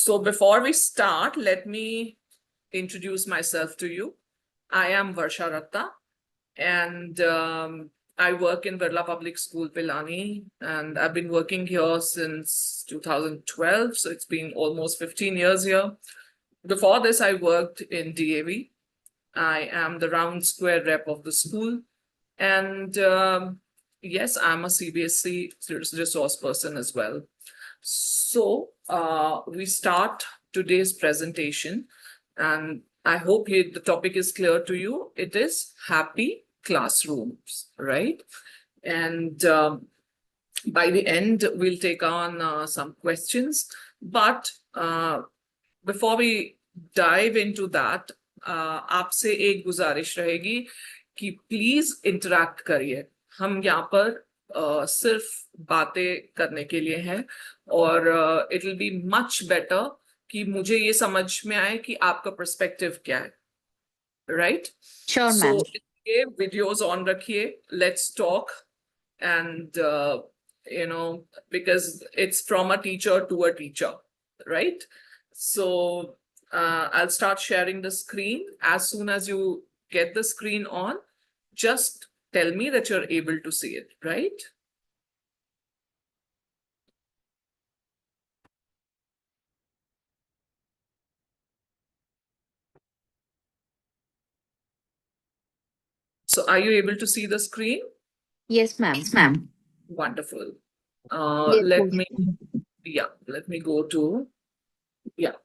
So before we start, let me introduce myself to you. I am Varsha Ratta, and I work in Birla Public School, Pilani, and I've been working here since 2012, so it's been almost 15 years here. Before this, I worked in DAV. I am the round square rep of the school, and yes, I'm a CBSE resource person as well. So we start today's presentation, and I hope the topic is clear to you. It is happy classrooms, right? And by the end, we'll take on some questions. But before we dive into that, आपसे एक गुजारिश रहेगी कि please interact करिए. हम यहाँ पर सिर्फ बातें करने के लिए हैं, और it will be much better कि मुझे ये समझ में आए कि आपका पर्सपेक्टिव क्या है, राइट? Sure, ma'am. So ये वीडियोस ऑन रखिए, let's talk, and because it's from a teacher to a teacher, right? So I'll start sharing the screen. As soon as you get the screen on, just tell me that you're able to see it, right? So are you able to see the screen? Yes, ma'am. Yes, ma'am. Wonderful. Yes, Let ma'am. let me go to, yeah,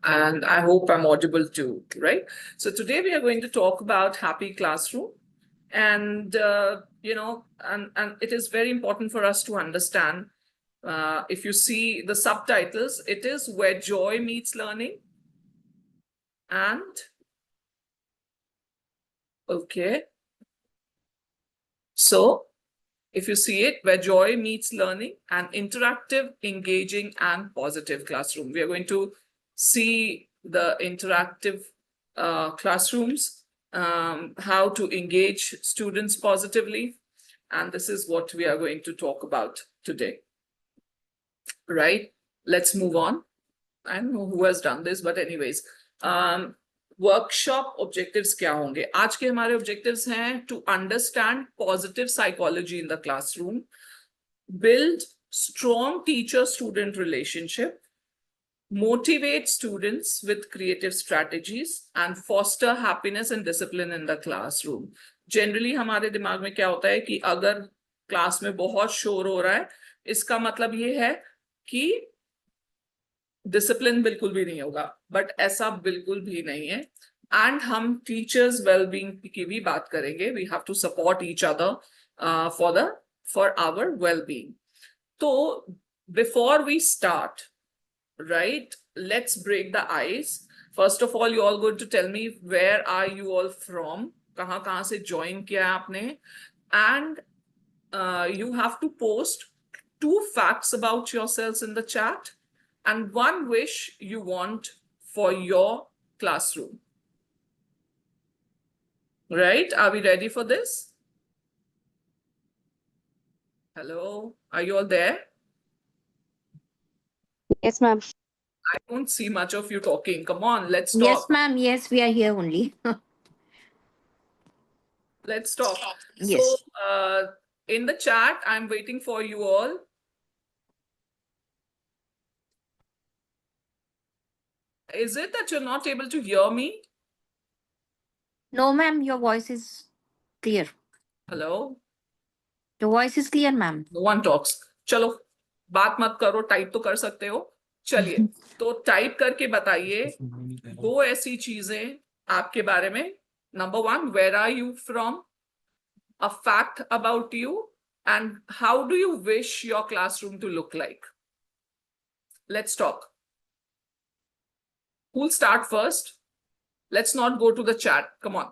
and I hope I'm audible too, right? So today we are going to talk about happy classroom, and and it is very important for us to understand. If you see the subtitles, it is where joy meets learning, and okay. So if you see it, where joy meets learning, an interactive, engaging, and positive classroom. We are going to see the interactive classrooms, how to engage students positively, and this is what we are going to talk about today, right? Let's move on. I don't know who has done this, but anyways, workshop objectives क्या होंगे? आज के हमारे objectives हैं to understand positive psychology in the classroom, build strong teacher-student relationship, motivate students with creative strategies, and foster happiness and discipline in the classroom. Generally हमारे दिमाग में क्या होता है कि अगर क्लास में बहुत शोर हो रहा है, इसका मतलब ये है कि डिसिप्लिन बिल्कुल भी नहीं होगा, बट ऐसा बिल्कुल भी नहीं है. एंड हम टीचर्स वेलबींग की भी बात करेंगे. We have to support each other for our wellbeing. तो before we start, right, let's break the ice. First of all, you all going to tell me where are you all from, कहाँ से join किया आपने, and you have to post 2 facts about yourselves in the chat and 1 wish you want for your classroom. Right? Are we ready for this? Hello? Are you all there? Yes, ma'am. I don't see much of you talking. Come on, let's talk. Yes, ma'am. Yes, we are here only. Let's talk. Yes. So, in the chat, I'm waiting for you all. Is it that you're not able to hear me? No, ma'am. Your voice is clear. Hello? Your voice is clear, ma'am. No one talks. चलो, बात मत करो, type तो कर सकते हो. चलिए, तो टाइप करके बताइए 2 ऐसी चीजें आपके बारे में. Number 1, where are you from? A fact about you, and how do you wish your classroom to look like? Let's talk. Who'll start first? Let's not go to the chat. Come on.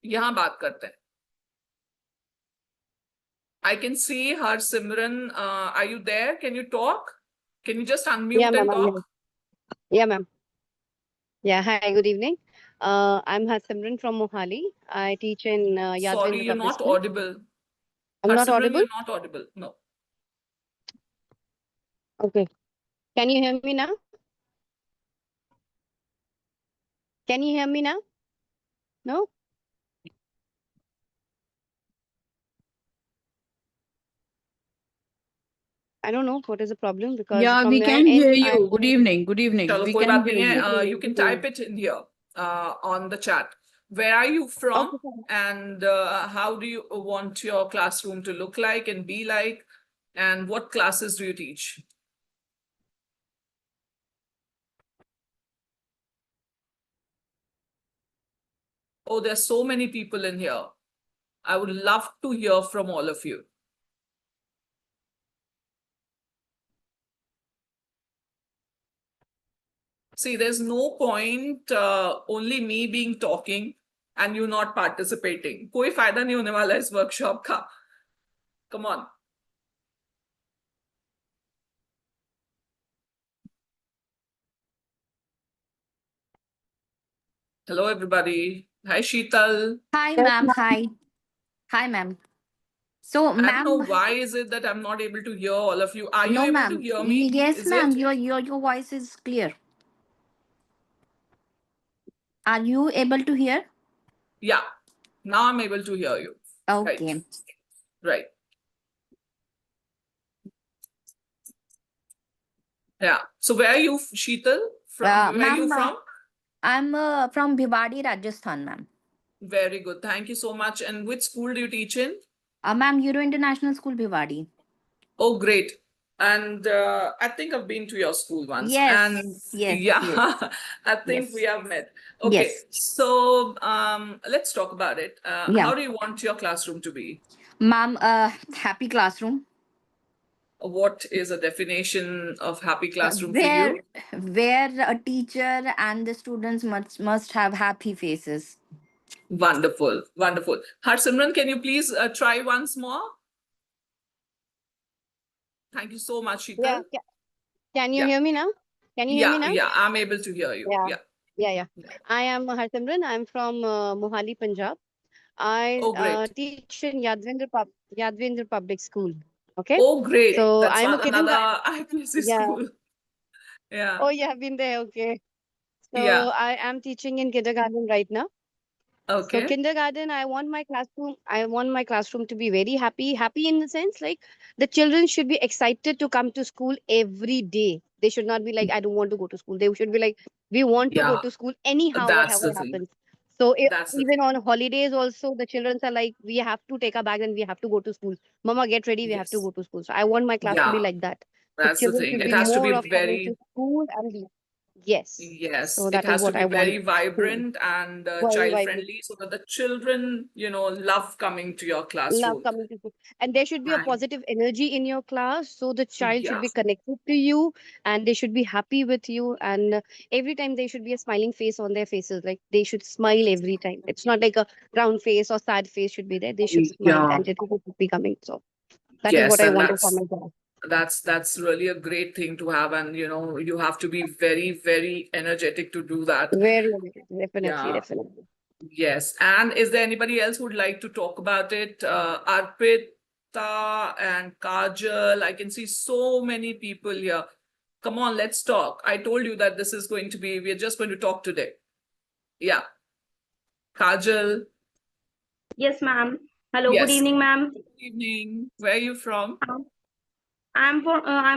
यहाँ बात करते हैं. I can see her, Simran. Are you there? Can you talk? Can you just unmute and talk? Yeah, ma'am. Yeah, hi, good evening. I'm Harsimran from Mohali. I teach in Yadvendra Sorry, you're Public not School. audible. I'm not Harsimran, audible? you're not audible. No. Okay. Can you hear me now? Can you hear me now? No? I don't know what is the problem because Yeah, from we my can hear end, you. Good evening. Good evening. Chalo, We koi can baat hear nahi you. hai. You can type it in here on the chat. Where are you from? Okay, fine. And how do you want your classroom to look like and be like? And what classes do you teach? Oh, there's so many people in here. I would love to hear from all of you. See, there's no point only me being talking and you not participating. कोई फायदा नहीं होने वाला इस workshop का. Come on. Hello, everybody. Hi, Sheetal. Hi, Yes, ma'am. Hi. Hi, ma'am. So, I don't know ma'am, why is it that I'm not able to hear all of you. Are you no, able to ma'am. hear me? Yes, Is ma'am. it? Your voice is clear. Are you able to hear? Yeah. Now I'm able to hear you. Right. Okay. Right. Yeah. So where are you, Sheetal? Where are you Ma'am, from? I'm from Bhiwadi, Rajasthan, ma'am. Very good. Thank you so much. And which school do you teach in? Ma'am, Euro International School, Bhiwadi. Oh, great. And I think I've been to your school once. Yes, And yes, yeah, yes, I think yes. we have met. Okay. Yes. So let's talk about it. Yeah. How do you want your classroom to be? Ma'am, happy classroom. What is a definition of happy classroom for Where you? a teacher and the students must have happy faces. Wonderful. Wonderful. Harsimran, can you please try once more? Thank you so much, Yeah. Sheetal. Can you Yeah. hear me now? Can you hear me now? Yeah, I'm able to hear you. Yeah. Yeah. Yeah. I am Harsimran. I'm from Mohali, Punjab. I Oh, great. teach in Yadvendra Public School. Okay. Oh, great. So That's I'm a kindergarten. another IPSC Yeah. school. Yeah. Oh, you have been there. Okay. So Yeah. I am teaching in kindergarten right now. So Okay. kindergarten, I want my classroom to be very happy. Happy in the sense like the children should be excited to come to school every day. They should not be like, I don't want to go to school. They should be like, we want to go Yeah. to school anyhow, That's whatever the thing. happens. So That's the even thing. on holidays also, the children are like, we have to take our bag and we have to go to school. Mama, get ready. We have to Yes. go to school. So I want my class to be Yeah. like that. So That's the children thing. should It be has to be more of coming to very, school and yes. yes, So it that is has to what be I want. very vibrant and Very child vibrant. friendly so that the children, love coming to your Love classroom. coming to school. And there should be a Right. positive energy in your class. So the child should Yeah. be connected to you and they should be happy with you. And every time there should be a smiling face on their faces. Like they should smile every time. It's not like a round face or sad face should be there. They should smile Yeah. and it should be coming. So that is Yes, what I and wanted for my class. that's really a great thing to have, and you have to be very, very energetic to do that. Very definitely, Yeah. definitely. Yes. And is there anybody else who'd like to talk about it? Arpita and Kajal, I can see so many people here. Come on, let's talk. I told you that this is going to be, we're just going to talk today. Yeah. Kajal, Yes, ma'am. Hello, good yes. evening, ma'am. Good evening. Where are you from? I'm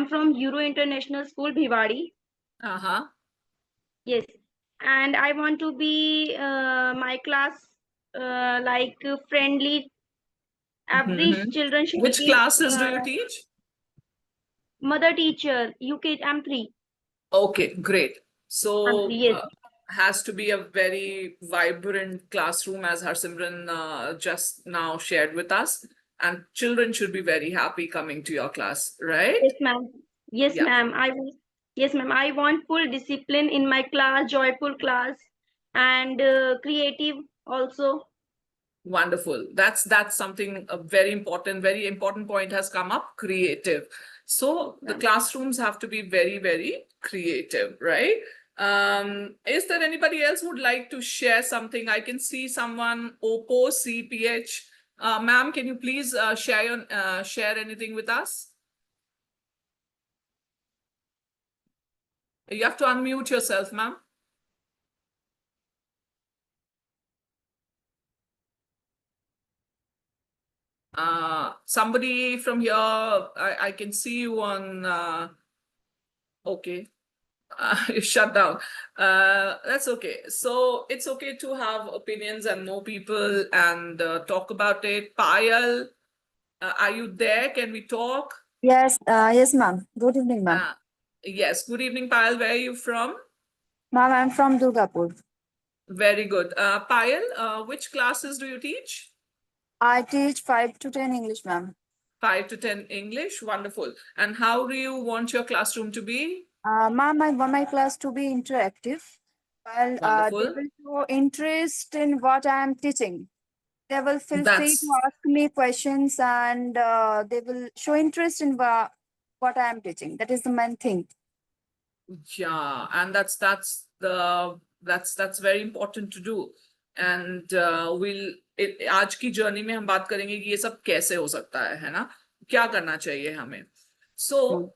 from Euro International School, Bhiwadi. Uh-huh. Yes, and I want to be my class friendly. Every Mhm. children should Which be classes do you teach? mother teacher. UK, I'm 3. Okay, great. So Yes. has to be a very vibrant classroom, as Harsimran just now shared with us. And children should be very happy coming to your class, right? Yes, ma'am. Yes, Yeah. ma'am. Yes, ma'am. I want full discipline in my class, joyful class, and creative also. Wonderful. That's something very important point has come up, creative. So the Ma'am. classrooms have to be very, very creative, right? Is there anybody else who would like to share something? I can see someone, Oppo CPH. Ma'am, can you please share anything with us? You have to unmute yourself, ma'am. Somebody from here, I can see you on, okay. You shut down. That's okay. So it's okay to have opinions and know people and talk about it. Payal, are you there? Can we talk? Yes, yes, ma'am. Good evening, ma'am. Yes. Good evening, Payal. Where are you from? Ma'am, I'm from Durgapur. Very good. Payal, which classes do you teach? I teach 5 to 10 English, ma'am. 5 to 10 English. Wonderful. And how do you want your classroom to be? Ma'am, I want my class to be interactive. Well, they Wonderful. will show interest in what I am teaching. They will feel free to That's ask me questions and they will show interest in what I am teaching. That is the main thing. Yeah, and that's very important to do. And आज की journey में हम बात करेंगे कि ये सब कैसे हो सकता है ना? क्या करना चाहिए हमें? So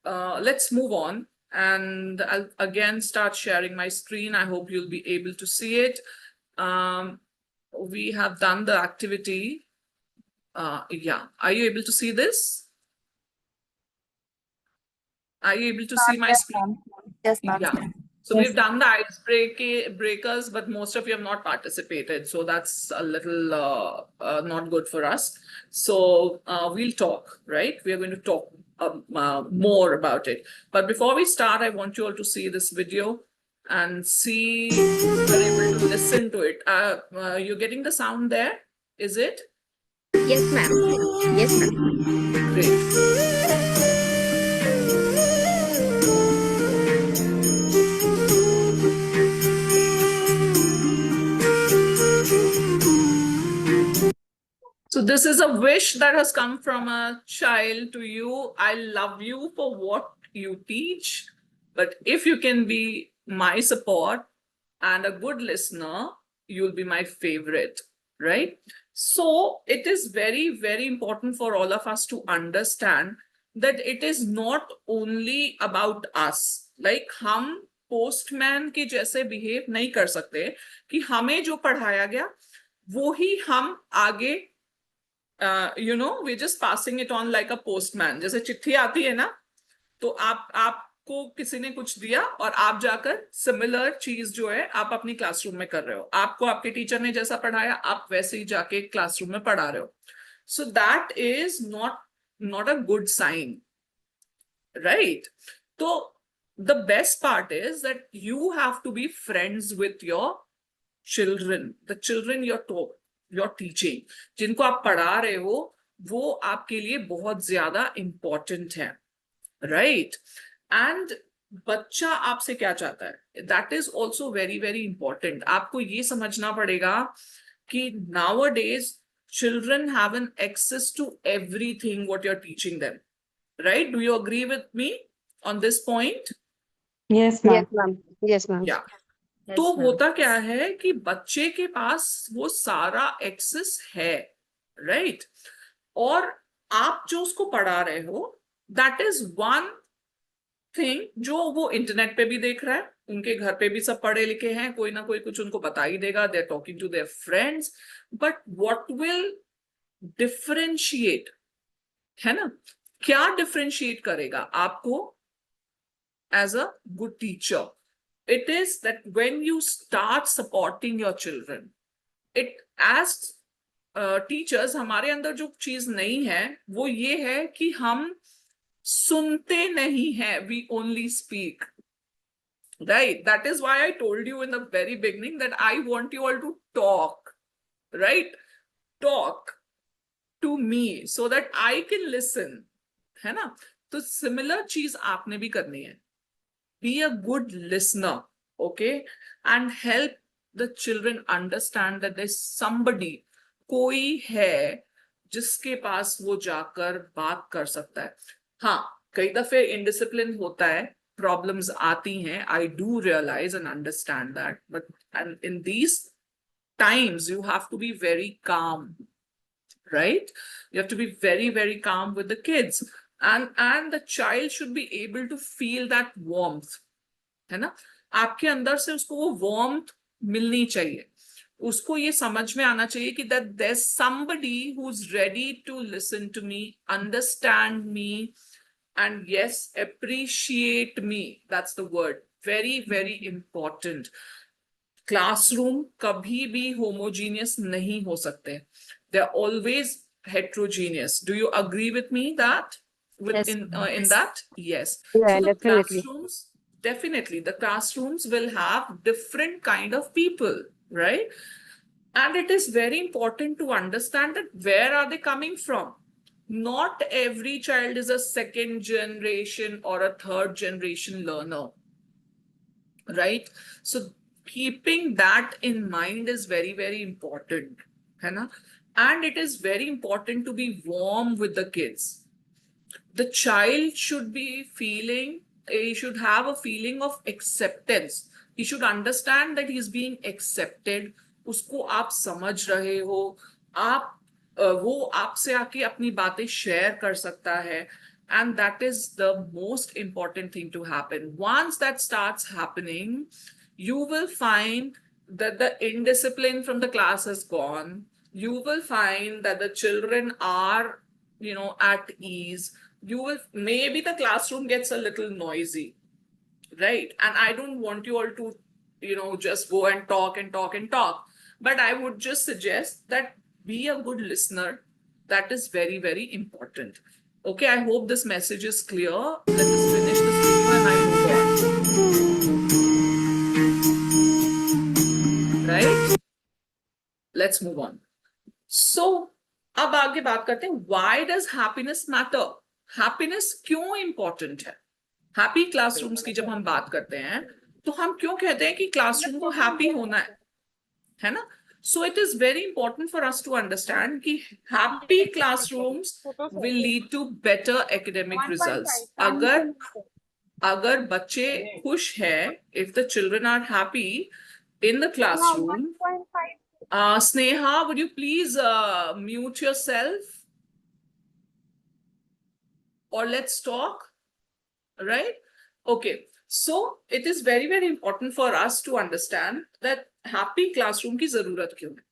let's move on, and I'll again start sharing my screen. I hope you'll be able to see it. We have done the activity. Yeah, are you able to see this? Are you able to see my Yes, screen? ma'am. Yes, ma'am. Yeah. So Yes. we've done the ice breakers, but most of you have not participated. So that's a little not good for us. So we'll talk, right? We are going to talk more about it. But before we start, I want you all to see this video and see if you're able to listen to it. You're getting the sound there? Is it? Yes, ma'am. Yes, ma'am. Great. So this is a wish that has come from a child to you. I love you for what you teach, but if you can be my support and a good listener, you'll be my favorite, right? So it is very, very important for all of us to understand that it is not only about us. Like हम postman के जैसे behave नहीं कर सकते कि हमें जो पढ़ाया गया वो ही हम आगे we're just passing it on like a postman. जैसे चिट्ठी आती है ना, तो आपको किसी ने कुछ दिया और आप जाकर सिमिलर चीज जो है आप अपनी क्लासरूम में कर रहे हो. आपको आपके टीचर ने जैसा पढ़ाया आप वैसे ही जाके क्लासरूम में पढ़ा रहे हो. So that is not a good sign, right? So the best part is that you have to be friends with your children, the children you're teaching, जिनको आप पढ़ा रहे हो वो आपके लिए बहुत ज्यादा important है, right? And बच्चा आपसे क्या चाहता है, that is also very, very important. आपको ये समझना पड़ेगा कि nowadays children have an access to everything what you're teaching them, right? Do you agree with me on this point? Yes, Yes, ma'am. Yes, ma'am. Yeah. Yes, तो ma'am. होता क्या है कि बच्चे के पास वो सारा एक्सेस है, राइट? और आप जो उसको पढ़ा रहे हो दैट इज वन थिंग जो वो इंटरनेट पे भी देख रहा है, उनके घर पे भी सब पढ़े लिखे हैं, कोई ना कोई कुछ उनको बता ही देगा, they are talking to their friends. But what will differentiate, है ना, क्या डिफरेंशिएट करेगा आपको as a good teacher? It is that when you start supporting your children, it as teachers हमारे अंदर जो चीज नहीं है वो ये है कि हम सुनते नहीं हैं, we only speak, right? That is why I told you in the very beginning that I want you all to talk, right? Talk to me so that I can listen, है ना? तो सिमिलर चीज आपने भी करनी है. Be a good listener, okay? And help the children understand that there's somebody, कोई है जिसके पास वो जाकर बात कर सकता है. हाँ, कई दफे indiscipline होता है, problems आती हैं, I do realize and understand that, but and in these times you have to be very calm, right? You have to be very, very calm with the kids. and the child should be able to feel that warmth, है ना? आपके अंदर से उसको वो warmth मिलनी चाहिए, उसको ये समझ में आना चाहिए कि that there's somebody who's ready to listen to me, understand me, and yes, appreciate me. That's the word. Very, very important. Classroom कभी भी homogeneous नहीं हो सकते. They're always heterogeneous. Do you agree with me that? Yes. In that? Yes. Yeah, So the definitely. classrooms, definitely, the classrooms will have different kind of people, right? And it is very important to understand that where are they coming from? Not every child is a second generation or a third generation learner, right? So keeping that in mind is very, very important, है ना? And it is very important to be warm with the kids. The child should be feeling, he should have a feeling of acceptance. He should understand that he is being accepted. उसको आप समझ रहे हो, आप वो आपसे आके अपनी बातें शेयर कर सकता है. And that is the most important thing to happen. Once that starts happening, you will find that the indiscipline from the class has gone. You will find that the children are, at ease. You will, maybe the classroom gets a little noisy, right? And I don't want you all to, just go and talk and talk and talk. But I would just suggest that be a good listener. That is very, very important. Okay, I hope this message is clear. Let us finish this video and I move on. Right? Let's move on. So, अब आगे बात करते हैं, why does happiness matter? Happiness क्यों important है? Happy classrooms की जब हम बात करते हैं, तो हम क्यों कहते हैं कि classroom को happy होना है ना? So it is very important for us to understand कि happy classrooms will lead to better academic results. अगर बच्चे खुश हैं, if the children are happy in the classroom, Sneha, would you please mute yourself? Or let's talk, right? Okay. So it is very, very important for us to understand that happy classroom की जरूरत क्यों है.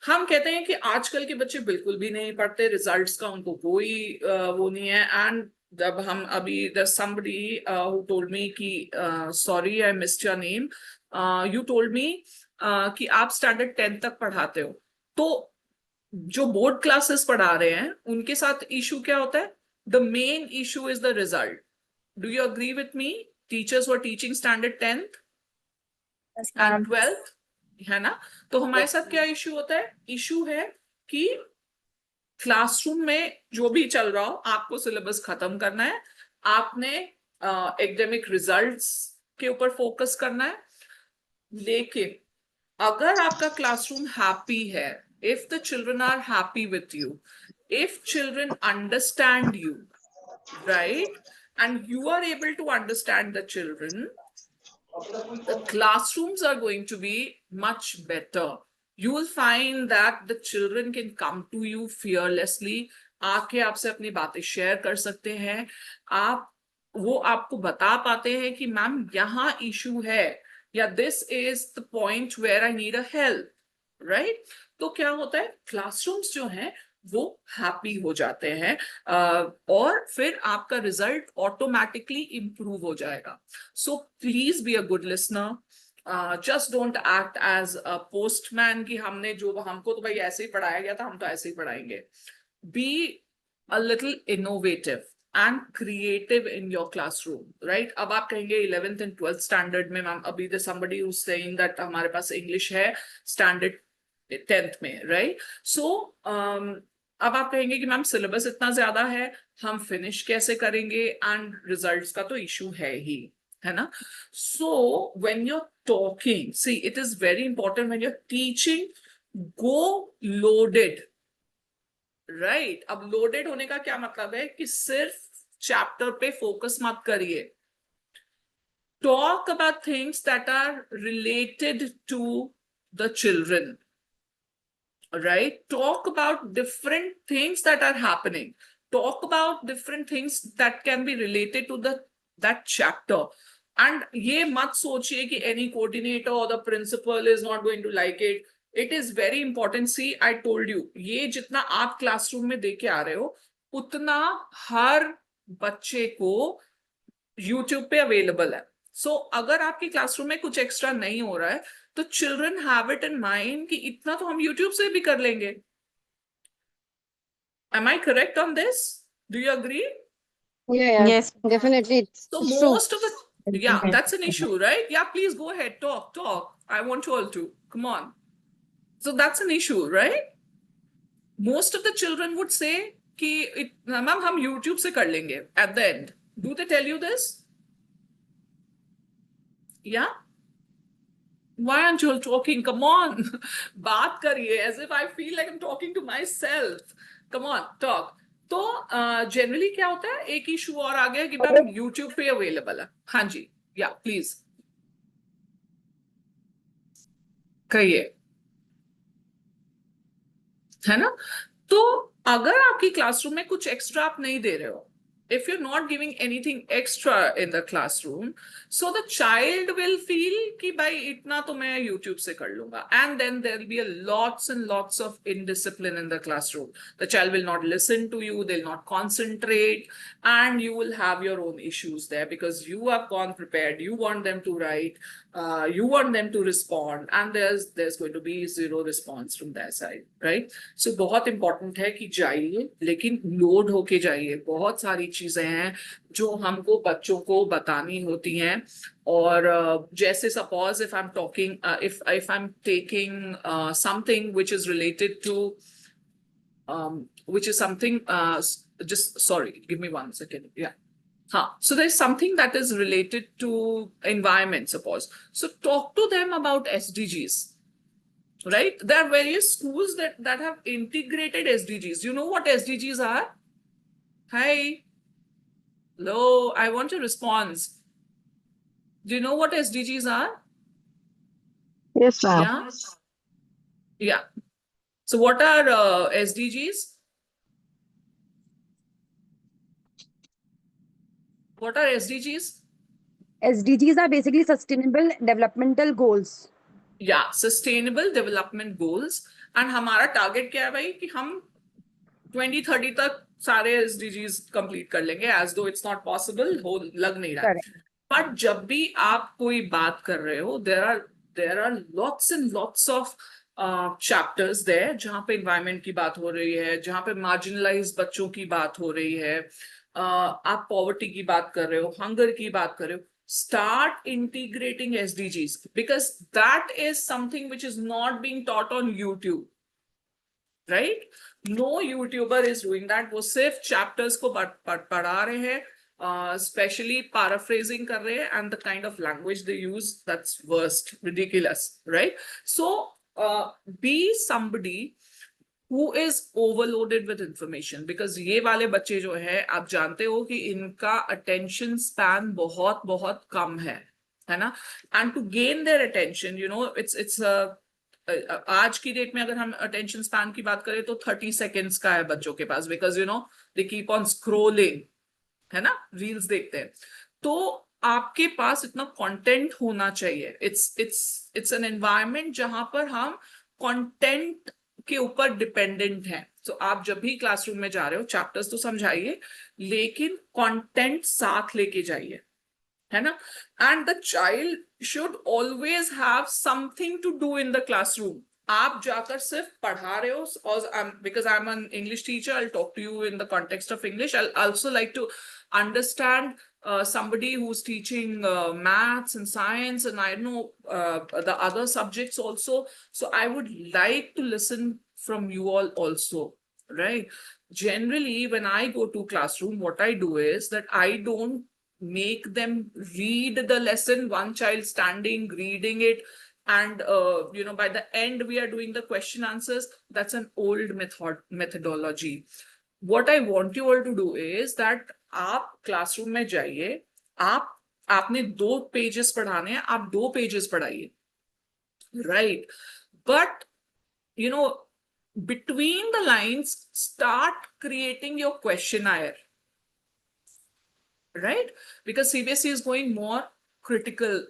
हम कहते हैं कि आजकल के बच्चे बिल्कुल भी नहीं पढ़ते, रिजल्ट्स का उनको कोई वो नहीं है. एंड जब हम अभी there's somebody who told me कि sorry I missed your name, you told me कि आप स्टैंडर्ड 10 तक पढ़ाते हो, तो जो बोर्ड क्लासेस पढ़ा रहे हैं उनके साथ इशू क्या होता है? The main issue is the result. Do you agree with me? Teachers who are teaching standard 10th and 12th, है ना? तो हमारे साथ क्या इशू होता है? इशू है कि क्लासरूम में जो भी चल रहा हो, आपको सिलेबस खत्म करना है, आपने एकेडमिक रिजल्ट्स के ऊपर फोकस करना है. लेकिन अगर आपका क्लासरूम हैप्पी है, if the children are happy with you, if children understand you, right, and you are able to understand the children, the classrooms are going to be much better. You will find that the children can come to you fearlessly. आके आपसे अपनी बातें share कर सकते हैं. वो आपको बता पाते हैं कि मैम यहाँ इशू है, या this is the point where I need a help, right? तो क्या होता है? क्लासरूम्स जो हैं वो हैप्पी हो जाते हैं और फिर आपका रिजल्ट ऑटोमेटिकली इंप्रूव हो जाएगा. So please be a good listener. Just don't act as a postman कि हमको तो भाई ऐसे ही पढ़ाया गया था, हम तो ऐसे ही पढ़ाएंगे. Be a little innovative and creative in your classroom, right? अब आप कहेंगे 11th and 12th standard में मैम, अभी there's somebody who's saying that हमारे पास English है standard 10th में, right? So अब आप कहेंगे कि मैम सिलेबस इतना ज्यादा है, हम फिनिश कैसे करेंगे, एंड रिजल्ट्स का तो इशू है ना? So when you're talking, see, it is very important when you're teaching, go loaded. Right अब लोडेड होने का क्या मतलब है कि सिर्फ चैप्टर पे फोकस मत करिए. Talk about things that are related to the children, right? Talk about different things that are happening. talk about different things that can be related to that chapter. And ये मत सोचिए कि any coordinator or the principal is not going to like it. It is very important. See, I told you, ये जितना आप classroom में दे के आ रहे हो, उतना हर बच्चे को YouTube पे available है. So अगर आपकी classroom में कुछ extra नहीं हो रहा है, तो children have it in mind कि इतना तो हम YouTube से भी कर लेंगे. Am I correct on this? Do you agree? Yeah, Yes. definitely. So It's true. most of the, yeah, that's an issue, right? Yeah, please go ahead, talk. I want you all to, come on. So that's an issue, right? Most of the children would say कि ma'am हम YouTube से कर लेंगे at the end. Do they tell you this? Yeah? Why aren't you all talking? Come on. बात करिए, as if I feel like I'm talking to myself. Come on, talk. तो generally क्या होता है, एक इशू और आ गया कि मैम यूट्यूब पे अवेलेबल है. हाँ जी, या प्लीज कहिए, है ना. तो अगर आपकी क्लासरूम में कुछ एक्स्ट्रा आप नहीं दे रहे हो, if you're not giving anything extra in the classroom, so the child will feel कि भाई इतना तो मैं YouTube से कर लूंगा, and then there'll be lots and lots of indiscipline in the classroom. The child will not listen to you, they'll not concentrate, and you will have your own issues there because you have gone prepared, you want them to write, you want them to respond, and there's going to be zero response from their side, right? So बहुत important है कि जाइए, लेकिन load होके जाइए. बहुत सारी चीजें हैं जो हमको बच्चों को बतानी होती हैं. और जैसे suppose if I'm talking, if I'm taking something which is related to which is something just sorry, give me 1 second. Yeah. So there's something that is related to environment, suppose. So talk to them about SDGs, right? There are various schools that have integrated SDGs. You know what SDGs are? Hi. Hello, I want a response. Do you know what SDGs are? Yes, ma'am. Yeah. Yeah. So what are SDGs? What are SDGs? SDGs are basically sustainable developmental goals. Yeah, sustainable development goals. And हमारा target क्या है भाई कि हम 2030 तक सारे SDGs complete कर लेंगे, as though it's not possible, हो लग नहीं रहा है. But जब भी आप कोई बात कर रहे हो, there are lots and lots of chapters there जहाँ पे environment की बात हो रही है, जहाँ पे marginalized बच्चों की बात हो रही है, आप poverty की बात कर रहे हो, hunger की बात कर रहे हो. Start integrating SDGs because that is something which is not being taught on YouTube, right? No YouTuber is doing that. वो सिर्फ chapters को पढ़ा रहे हैं, especially paraphrasing कर रहे हैं, and the kind of language they use, that's worst, ridiculous, right? So be somebody who is overloaded with information because ये वाले बच्चे जो है, आप जानते हो कि इनका attention span बहुत कम है ना? And to gain their attention, you know, it's आज की डेट में अगर हम attention span की बात करें तो 30 seconds का है बच्चों के पास because you know they keep on scrolling, है ना? Reels देखते हैं. तो आपके पास इतना content होना चाहिए. It's an environment जहां पर हम content के ऊपर डिपेंडेंट है. तो आप जब भी क्लासरूम में जा रहे हो, चैप्टर्स तो समझाइए, लेकिन कंटेंट साथ लेके जाइए, है ना? And the child should always have something to do in the classroom. आप जाकर सिर्फ पढ़ा रहे हो, because I'm an English teacher, I'll talk to you in the context of English. I'll also like to understand somebody who's teaching maths and science and I know the other subjects also. So I would like to listen from you all also, right? Generally, when I go to classroom, what I do is that I don't make them read the lesson, one child standing, reading it, and you know, by the end we are doing the question answers. That's an old methodology. What I want you all to do is that आप classroom में जाइए, आपने 2 pages पढ़ाने हैं, आप 2 pages पढ़ाइए, right? But you know, between the lines, start creating your questionnaire, right? Because CBSE is going more critical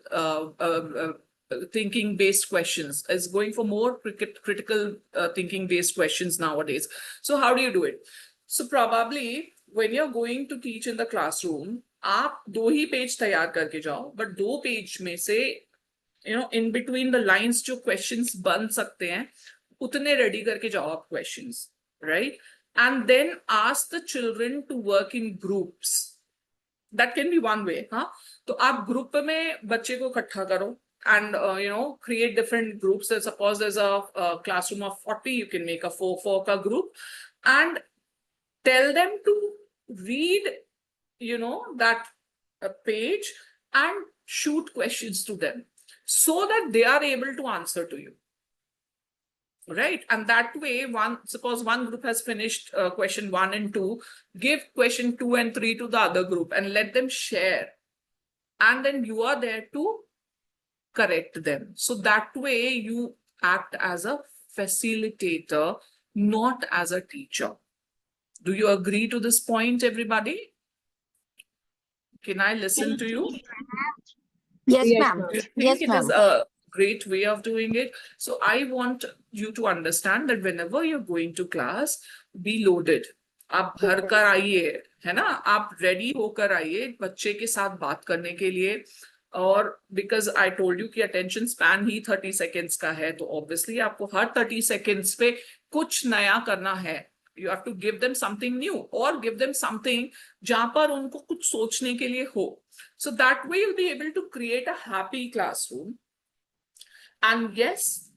thinking based questions, is going for more critical thinking based questions nowadays. So how do you do it? So probably when you're going to teach in the classroom, आप 2 ही page तैयार करके जाओ, but 2 page में से in between the lines जो questions बन सकते हैं उतने ready करके जाओ आप questions, right? And then ask the children to work in groups. That can be one way, हाँ? तो आप group में बच्चे को इकट्ठा करो and create different groups. So suppose there's a classroom of 40, you can make a 4 ka group and tell them to read that page and shoot questions to them so that they are able to answer to you, right? And that way, suppose one group has finished question 1 and 2, give question 2 and 3 to the other group and let them share, and then you are there to correct them. So that way you act as a facilitator, not as a teacher. Do you agree to this point, everybody? Can I listen to you? Yes, Yes, ma'am. ma'am. Do you think Yes, it ma'am. is a great way of doing it? So I want you to understand that whenever you're going to class, be loaded. आप भर कर आइए, है ना? आप ready होकर आइए बच्चे के साथ बात करने के लिए. और because I told you कि attention span ही 30 seconds का है, तो obviously आपको हर 30 seconds पे कुछ नया करना है. You have to give them something new or give them something जहां पर उनको कुछ सोचने के लिए हो. So that way you'll be able to create a happy classroom. And yes,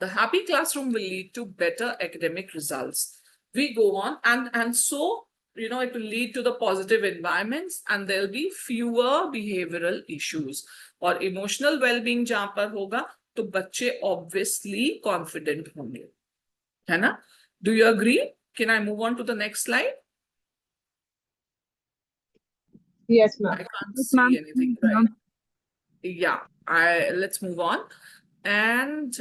the happy classroom will lead to better academic results. We go on and so, it will lead to the positive environments and there'll be fewer behavioral issues. और emotional well-being जहां पर होगा, तो बच्चे obviously confident होंगे. है ना? Do you agree? Can I move on to the next slide? Yes, I ma'am. can't Yes, see ma'am. anything, right? Yeah, let's move on. And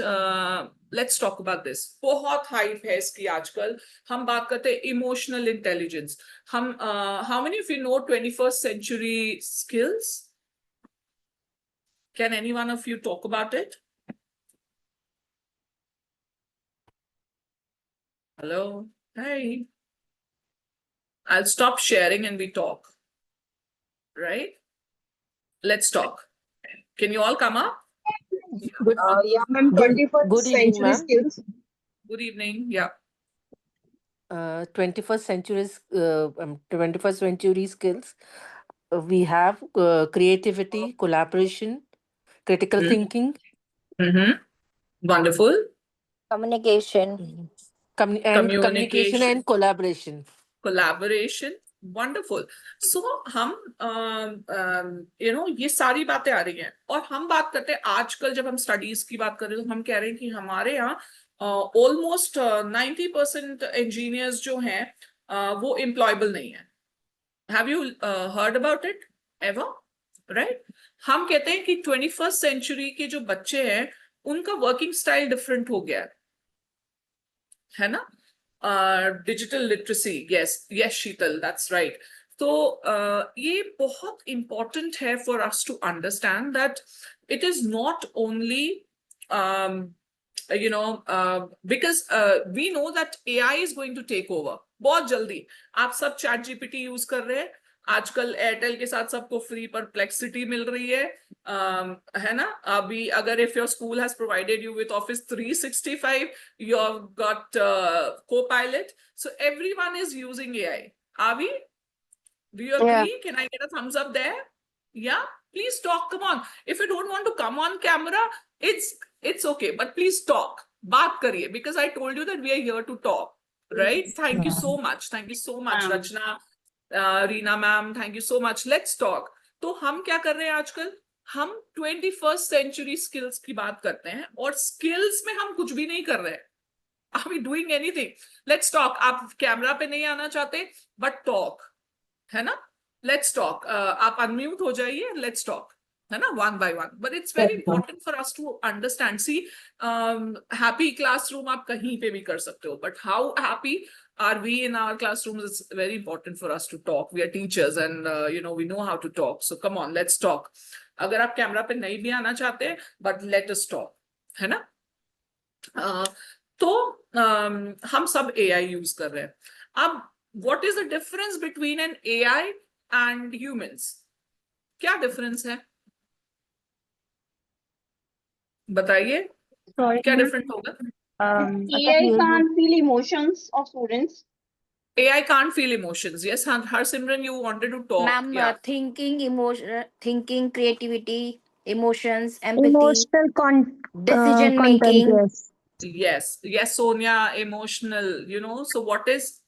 let's talk about this. बहुत hype है इसकी आजकल. हम बात करते हैं emotional intelligence. How many of you know 21st century skills? Can any one of you talk about it? Hello? Hey. I'll stop sharing and we talk. Right? Let's talk. Can you all come up? Yeah, ma'am. 21st good evening, century ma'am. skills. Good evening. Yeah. 21st century skills. We have creativity, collaboration, critical Mhm. thinking, Wonderful. Communication. communication and collaboration. Collaboration. Wonderful. So हम ये सारी बातें आ रही हैं और हम बात करते हैं आजकल जब हम स्टडीज की बात कर रहे हैं तो हम कह रहे हैं कि हमारे यहाँ ऑलमोस्ट 90% इंजीनियर्स जो हैं वो एम्प्लॉयबल नहीं है. Have you heard about it ever? Right? हम कहते हैं कि 21st century के जो बच्चे हैं उनका वर्किंग स्टाइल डिफरेंट हो गया है ना? Digital literacy, yes, Sheetal, that's right. So ये बहुत important है for us to understand that it is not only because we know that AI is going to take over बहुत जल्दी. आप सब ChatGPT यूज कर रहे हैं आजकल. एयरटेल के साथ सबको फ्री परप्लेक्सिटी मिल रही है ना? अभी अगर if your school has provided you with Office 365, you've got Copilot. So everyone is using AI. Are we? Do you agree? Yeah. Can I get a thumbs up there? Yeah, please talk. Come on. If you don't want to come on camera, it's okay, but please talk. बात करिए, because I told you that we are here to talk, right? Thank you so much. Thank you so much, Rachna, Reena ma'am. Thank you so much. Let's talk. तो हम क्या कर रहे हैं आजकल? हम 21st century skills की बात करते हैं और skills में हम कुछ भी नहीं कर रहे हैं. Are we doing anything? Let's talk. आप कैमरा पे नहीं आना चाहते, but talk. है ना? Let's talk. आप unmute हो जाइए. Let's talk. है ना, one by one. But it's very important for us to understand. See, happy classroom आप कहीं पे भी कर सकते हो, but how happy are we in our classrooms? It's very important for us to talk. We are teachers and we know how to talk. So come on, let's talk. अगर आप camera पे नहीं भी आना चाहते, but let us talk, है ना? तो हम सब AI यूज कर रहे हैं. अब what is the difference between an AI and humans? क्या डिफरेंस है? बताइए, क्या डिफरेंस होगा? AI can't feel emotions of students. AI can't feel emotions. Yes, Harsimran, you wanted to talk. Ma'am, Yeah. thinking, creativity, emotions, empathy, Emotional decision content, making. yes. Yes, Sonia, emotional, so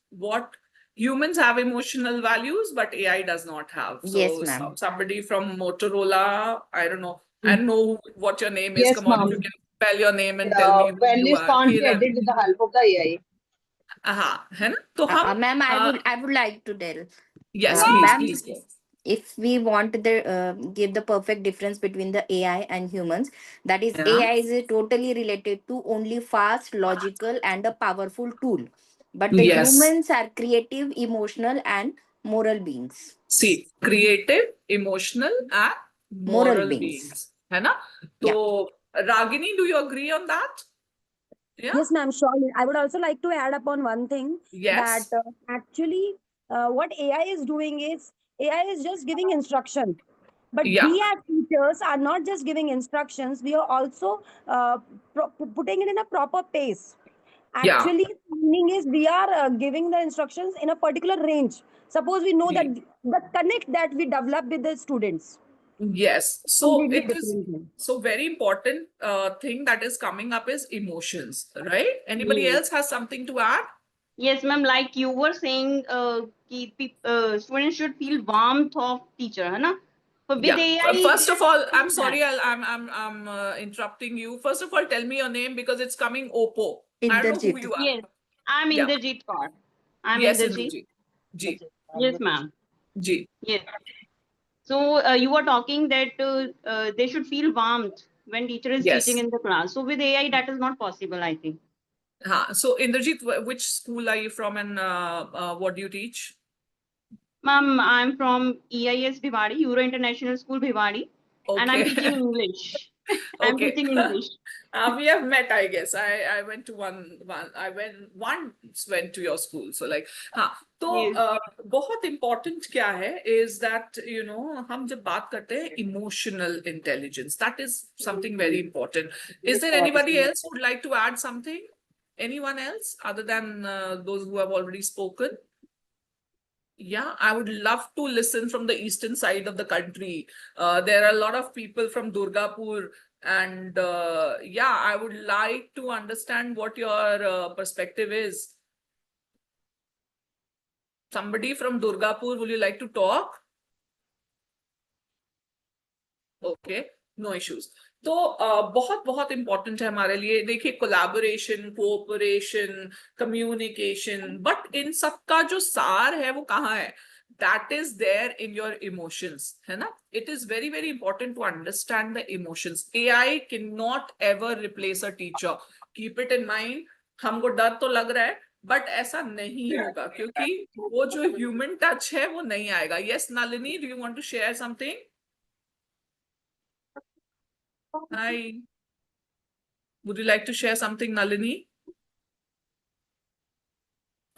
what humans have emotional values, but AI does not have. So Yes, ma'am. somebody from Motorola, I don't know. I don't know what your name is. Yes, Come on, if you ma'am. can spell your name and tell me who you Values are. can't be Kiran. added with the help of the AI. हाँ, है ना? तो हम Ma'am, I would like to tell. yes, Ma'am, please. if we want the give the perfect difference between the AI and humans, that is, Yeah. AI is totally related to only fast, logical, and a powerful tool. But the Yes. humans are creative, emotional, and moral beings. See, creative, emotional, and Moral moral beings. beings. है ना? तो Ragini, do you agree on that? Yeah. Yes, ma'am, surely. I would also like to add upon one thing Yes. that actually what AI is doing is AI is just giving instruction. But Yeah. we as teachers are not just giving instructions, we are also putting it in a proper pace. Yeah. Actually, meaning is we are giving the instructions in a particular range. Suppose we know that the connect that we develop with the students. Yes. So Completely it is different. so very important thing that is coming up is emotions, right? Anybody Yes. else has something to add? Yes, ma'am. Like you were saying, students should feel warmth of teacher, है ना? But with Yeah. AI, First of all, I'm that. sorry, I'm interrupting you. First of all, tell me your name because it's coming Oppo. I don't know who Inderjit. you are. Yes, I'm Yeah. Inderjit Kaur. I'm Yes, Inderjit. Indrajit. Ji. Yes, ma'am. Ji. Yes. So you were talking that they should feel warmth when teacher is Yes. teaching in the class. So with AI, that is not possible, I think. So Indrajit, which school are you from and what do you teach? Ma'am, I'm from EIS Bhiwadi, Euro International School Bhiwadi, and I'm Okay. teaching English. I'm Okay. teaching English. We have met, I guess. I went to once went to your school. So like, हाँ, तो Yes. बहुत important क्या है is that हम जब बात करते हैं emotional intelligence, that is something very important. Is there anybody else who would like to add something? Anyone else other than those who have already spoken? Yeah, I would love to listen from the eastern side of the country. There are a lot of people from Durgapur, and yeah, I would like to understand what your perspective is. Somebody from Durgapur, would you like to talk? Okay, no issues. तो बहुत बहुत important है हमारे लिए. देखिए, collaboration, cooperation, communication, but in सबका जो सार है वो कहाँ है? That is there in your emotions, है ना? It is very very important to understand the emotions. AI cannot ever replace a teacher. Keep it in mind. हमको डर तो लग रहा है, बट ऐसा नहीं होगा क्योंकि वो जो ह्यूमन टच है वो नहीं आएगा. Yes, Nalini, do you want to share something? Hi. Would you like to share something, Nalini?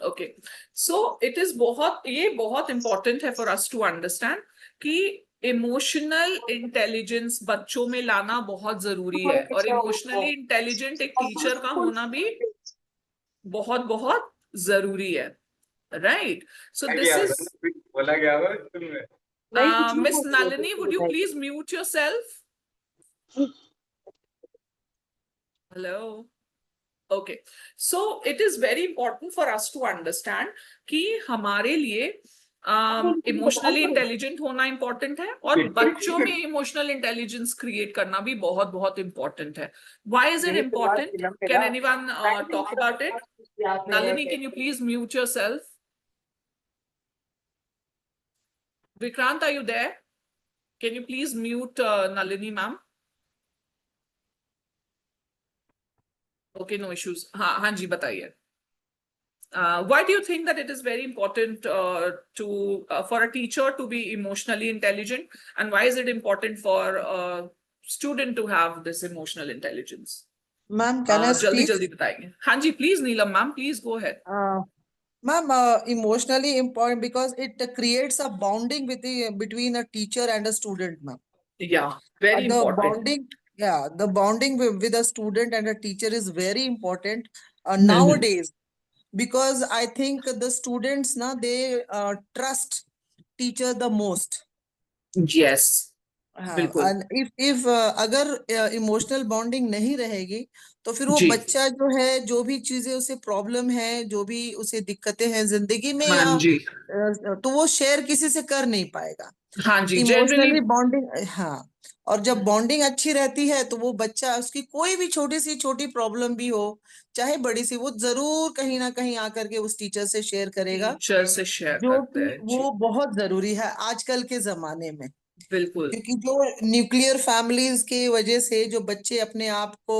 Okay. So it is ये बहुत important है for us to understand कि emotional intelligence बच्चों में लाना बहुत जरूरी है, और emotionally intelligent एक teacher का होना भी बहुत बहुत जरूरी है. Right? So this is Miss Nalini, would you please mute yourself? Hello. Okay, so it is very important for us to understand कि हमारे लिए इमोशनली इंटेलिजेंट होना इम्पोर्टेंट है, और बच्चों में इमोशनल इंटेलिजेंस क्रिएट करना भी बहुत बहुत इम्पोर्टेंट है. Why is it important? Can anyone talk about it? Nalini, can you please mute yourself? Vikrant, are you there? Can you please mute Nalini ma'am? Okay, no issues. हाँ जी बताइए. Why do you think that it is very important for a teacher to be emotionally intelligent, and why is it important for a student to have this emotional intelligence? Ma'am, can I जल्दी speak? जल्दी बताएंगे. हाँ जी, please Neelam ma'am, please go ahead. Ma'am, emotionally important because it creates a bonding between a teacher and a student, ma'am. Yeah, very The important. bonding, yeah, the bonding with a student and a teacher is very important nowadays, because I think the students now they trust teacher the most. Yes. हाँ, बिल्कुल. and if अगर emotional bonding नहीं रहेगी तो फिर वो जी. बच्चा जो है, जो भी चीजें उसे प्रॉब्लम है, जो भी उसे दिक्कतें हैं जिंदगी में, हाँ या जी. तो वो शेयर किसी से कर नहीं पाएगा. हाँ जी. इमोशनली Generally, बॉन्डिंग, हाँ, और जब बॉन्डिंग अच्छी रहती है तो वो बच्चा, उसकी कोई भी छोटी प्रॉब्लम भी हो, चाहे बड़ी सी, वो जरूर कहीं ना कहीं आकर के उस टीचर से शेयर करेगा, टीचर से शेयर जो करते कि हैं. जी. वो बहुत जरूरी है आजकल के जमाने में. बिल्कुल. क्योंकि जो न्यूक्लियर फैमिलीज की वजह से जो बच्चे अपने आप को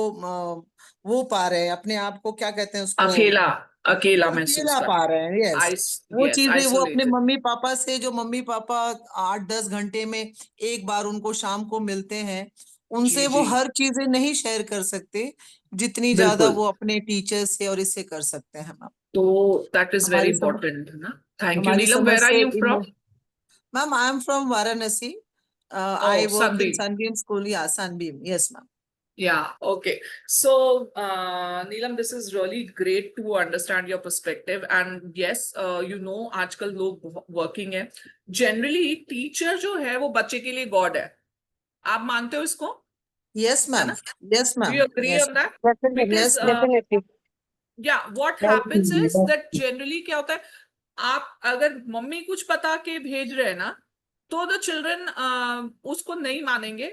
वो पा रहे हैं, अपने आप को क्या कहते हैं उसको, अकेला महसूस अकेला कर. पा रहे हैं. यस, वो Yes, चीजें वो अपने isolated. मम्मी पापा से, जो मम्मी पापा 8-10 घंटे में एक बार उनको शाम को मिलते हैं, उनसे जी, वो जी. हर चीजें नहीं शेयर कर सकते जितनी ज्यादा बिल्कुल. वो अपने टीचर से और इससे कर सकते हैं. मैम, तो that is very हमारी important, है ना? Thank you, हमारी Neelam. समझ Where are से you from? Ma'am, I am from Varanasi. Oh, I work in Sunbeam. Sunbeam School. Yeah, Sunbeam. Yes, ma'am. Yeah, okay. So, Neelam, this is really great to understand your perspective. And yes, you know, आजकल लोग working है. Generally, teacher जो है वो बच्चे के लिए God है. आप मानते हो इसको? Yes, है ma'am. ना? Yes, Do ma'am. you agree Yes. on that? Definitely. Because Yes, ma'am. Definitely. yeah, what happens is that generally क्या होता है, आप अगर मम्मी कुछ बता के भेज रहे हैं ना, तो the children उसको नहीं मानेंगे.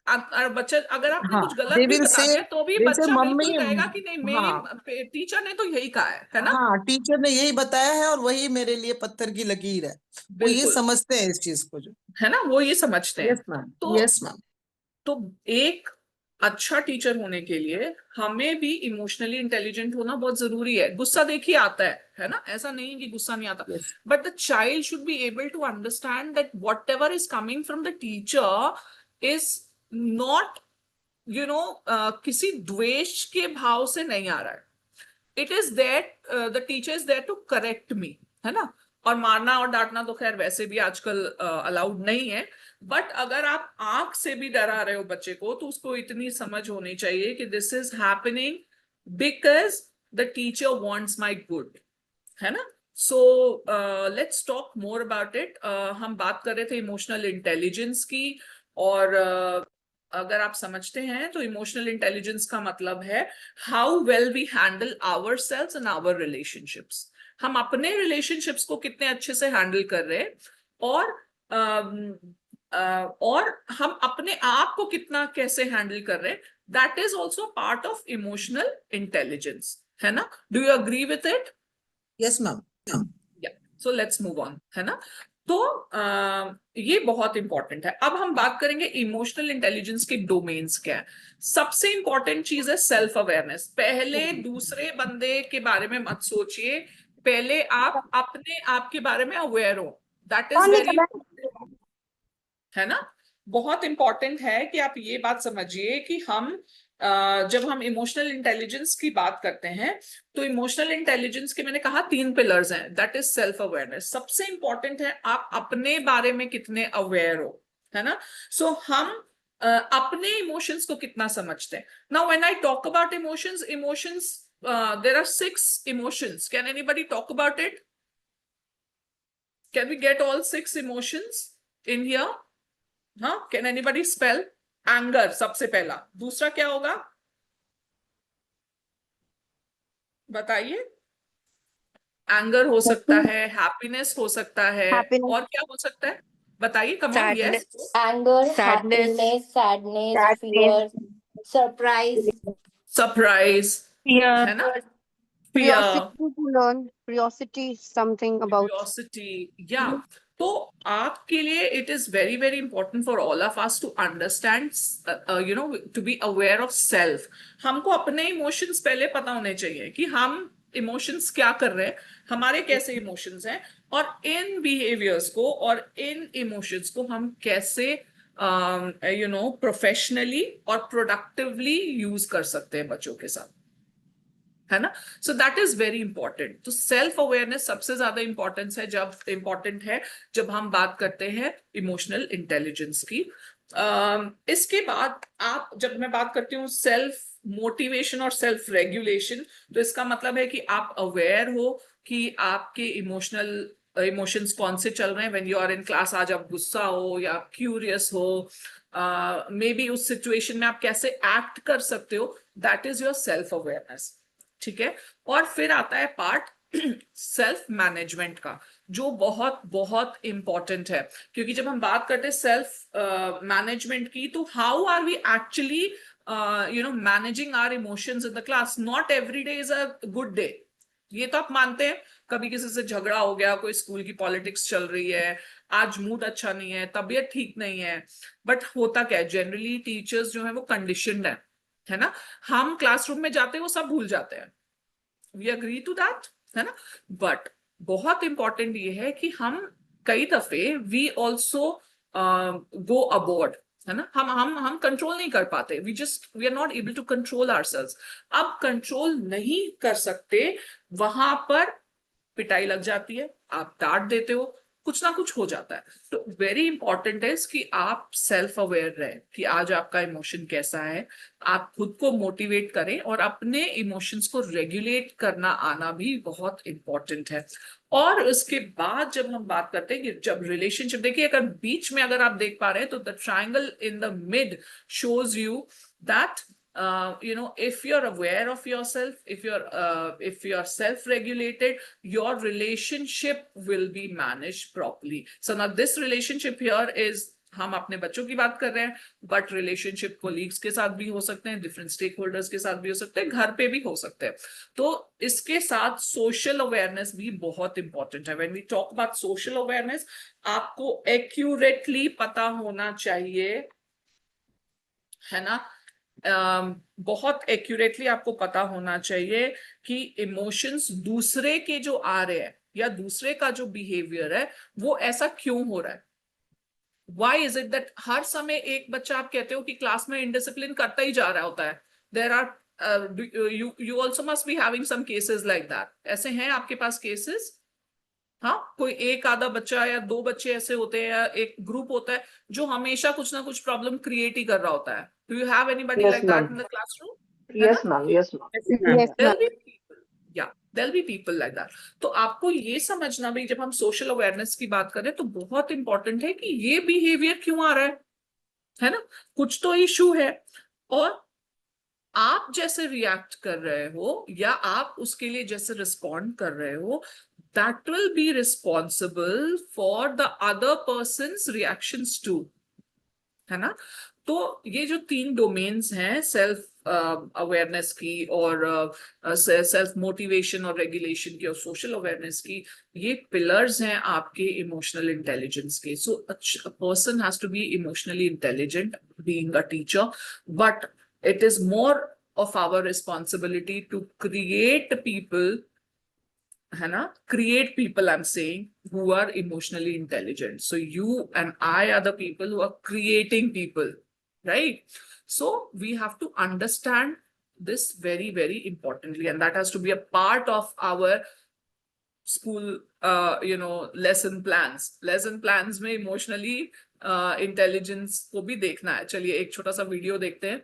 बच्चा अगर आपने हाँ, कुछ गलत they भी will बता say, दिया तो भी they say बच्चा मम्मी, बिल्कुल कहेगा कि नहीं, हाँ, मेरी टीचर ने तो यही कहा है ना? हाँ, टीचर ने यही बताया है और वही मेरे लिए पत्थर की लकीर है. वो ये बिल्कुल. समझते हैं इस चीज को, जो. है ना, वो ये समझते हैं. Yes, ma'am. तो Yes, ma'am. तो एक अच्छा टीचर होने के लिए हमें भी इमोशनली इंटेलिजेंट होना बहुत जरूरी है. गुस्सा देखिए आता है ना, ऐसा नहीं कि गुस्सा नहीं आता. Yes. But the child should be able to understand that whatever is coming from the teacher is not, you know, किसी द्वेष के भाव से नहीं आ रहा है. It is that the teacher is there to correct me, है ना. और मारना और डांटना तो खैर वैसे भी आजकल अलाउड नहीं है. बट अगर आप आंख से भी डरा रहे हो बच्चे को, तो उसको इतनी समझ होनी चाहिए कि this is happening because the teacher wants my good, है ना. So let's talk more about it. हम बात कर रहे थे इमोशनल इंटेलिजेंस की, और अगर आप समझते हैं तो इमोशनल इंटेलिजेंस का मतलब है how well we handle our selves and our relationships. हम अपने रिलेशनशिप्स को कितने अच्छे से हैंडल कर रहे हैं, और हम अपने आप को कितना कैसे हैंडल कर रहे हैं. That is also part of emotional intelligence, है ना. Do you agree with it? Yes, ma'am. So let's move on, है ना. तो ये बहुत इंपॉर्टेंट है. अब हम बात करेंगे इमोशनल इंटेलिजेंस के डोमेन्स क्या है. सबसे इंपॉर्टेंट चीज है सेल्फ अवेयरनेस. पहले दूसरे बंदे के बारे में मत सोचिए, पहले आप अपने आप के बारे में अवेयर हो. दैट इज वेरी, है ना. बहुत इंपॉर्टेंट है कि आप ये बात समझिए कि हम जब हम इमोशनल इंटेलिजेंस की बात करते हैं, तो इमोशनल इंटेलिजेंस के मैंने कहा 3 पिलर्स हैं. That is self awareness. सबसे इंपॉर्टेंट है आप अपने बारे में कितने अवेयर हो, है ना. सो हम अपने इमोशंस को कितना समझते हैं. Now when I talk about emotions there are 6 emotions. Can anybody talk about it? Can we get all 6 emotions in here? हाँ, कैन एनीबॉडी स्पेल? एंगर सबसे पहला. दूसरा क्या होगा, बताइए. एंगर हो सकता है, हैप्पीनेस हो सकता है, Happiness. और क्या हो सकता है, बताइए. Come on. Sadness. Yes, Anger, Sadness. happiness, sadness, fear, surprise, surprise, है ना. Curiosity to learn. Curiosity, something about. Curiosity, yeah. तो आपके लिए it is very very important for all of us to understand to be aware of self. हमको अपने emotions पहले पता होने चाहिए कि हम इमोशंस क्या कर रहे हैं, हमारे कैसे इमोशंस हैं, और इन बिहेवियर्स को और इन इमोशंस को हम कैसे प्रोफेशनली और प्रोडक्टिवली यूज कर सकते हैं बच्चों के साथ, है ना। So that is very important. तो सेल्फ अवेयरनेस सबसे ज्यादा इंपॉर्टेंट है जब हम बात करते हैं इमोशनल इंटेलिजेंस की। इसके बाद जब मैं बात करती हूँ सेल्फ मोटिवेशन और सेल्फ रेगुलेशन, तो इसका मतलब है कि आप अवेयर हो कि आपके इमोशंस कौन से चल रहे हैं। When you are in class, आज आप गुस्सा हो या क्यूरियस हो, मे बी उस सिचुएशन में आप कैसे एक्ट कर सकते हो, that is your self awareness, ठीक है। और फिर आता है पार्ट सेल्फ मैनेजमेंट का, जो बहुत बहुत इंपॉर्टेंट है, क्योंकि जब हम बात करते हैं सेल्फ मैनेजमेंट की, तो how are we actually managing our emotions in the class. Not every day is a good day, ये तो आप मानते हैं। कभी किसी से झगड़ा हो गया, कोई स्कूल की पॉलिटिक्स चल रही है, आज मूड अच्छा नहीं है, तबीयत ठीक नहीं है, बट होता क्या है, जनरली टीचर्स जो है वो कंडीशनड है ना। हम क्लासरूम में जाते हैं वो सब भूल जाते हैं, वी एग्री टू दैट, है ना। बट बहुत इंपॉर्टेंट ये है कि हम कई दफे वी ऑल्सो गो अबॉर्ड, है ना। हम कंट्रोल नहीं कर पाते, we are not able to control ourselves. अब कंट्रोल नहीं कर सकते, वहां पर पिटाई लग जाती है, आप डांट देते हो, कुछ ना कुछ हो जाता है। तो वेरी इंपॉर्टेंट है कि आप सेल्फ अवेयर रहे कि आज आपका इमोशन कैसा है, आप खुद को मोटिवेट करें, और अपने इमोशंस को रेगुलेट करना आना भी बहुत इंपॉर्टेंट है। और उसके बाद जब हम बात करते हैं कि जब रिलेशनशिप, देखिए अगर बीच में अगर आप देख पा रहे हैं तो the triangle in the mid shows you that if you're aware of yourself, if you're self-regulated, your relationship will be managed properly. So now this relationship here is, हम अपने बच्चों की बात कर रहे हैं, बट रिलेशनशिप कोलीग्स के साथ भी हो सकते हैं, डिफरेंट स्टेक होल्डर्स के साथ भी हो सकते हैं, घर पे भी हो सकते हैं। तो इसके साथ सोशल अवेयरनेस भी बहुत इंपॉर्टेंट है। When we talk about social awareness, आपको एक्यूरेटली पता होना चाहिए, है ना। बहुत एक्यूरेटली आपको पता होना चाहिए कि इमोशंस दूसरे के जो आ रहे हैं या दूसरे का जो बिहेवियर है वो ऐसा क्यों हो रहा है। Why is it that हर समय एक बच्चा आप कहते हो कि क्लास में इनडिसिप्लिन करता ही जा रहा होता है। There are you also must be having some cases like that. ऐसे हैं आपके पास केसेस? हाँ, कोई एक आधा बच्चा या दो बच्चे ऐसे होते हैं या एक ग्रुप होता है जो हमेशा कुछ ना कुछ प्रॉब्लम क्रिएट ही कर रहा होता है। Do you have anybody Yes, like that ma'am. in the classroom? Yes, ma'am. Yes, ma'am. Yes, There'll ma'am. be people, yeah, there'll be people like that. तो आपको ये समझना भी, जब हम सोशल अवेयरनेस की बात करें तो बहुत इंपॉर्टेंट है कि ये बिहेवियर क्यों आ रहा है ना। कुछ तो इशू है, और आप जैसे रिएक्ट कर रहे हो या आप उसके लिए जैसे रिस्पॉन्ड कर रहे हो, that will be responsible for the other person's reactions too, है ना। तो ये जो 3 डोमेन्स हैं, सेल्फ अवेयरनेस की और सेल्फ मोटिवेशन और रेगुलेशन की और सोशल अवेयरनेस की, ये पिलर्स हैं आपके इमोशनल इंटेलिजेंस के। सो a person has to be emotionally intelligent being a teacher, but it is more of our responsibility to create people, है ना, create people, I'm saying, who are emotionally intelligent. So you and I are the people who are creating people, right? So we have to understand this very, very importantly, and that has to be a part of our school, lesson plans. Lesson plans में emotionally intelligence को भी देखना है। चलिए एक छोटा सा video देखते हैं,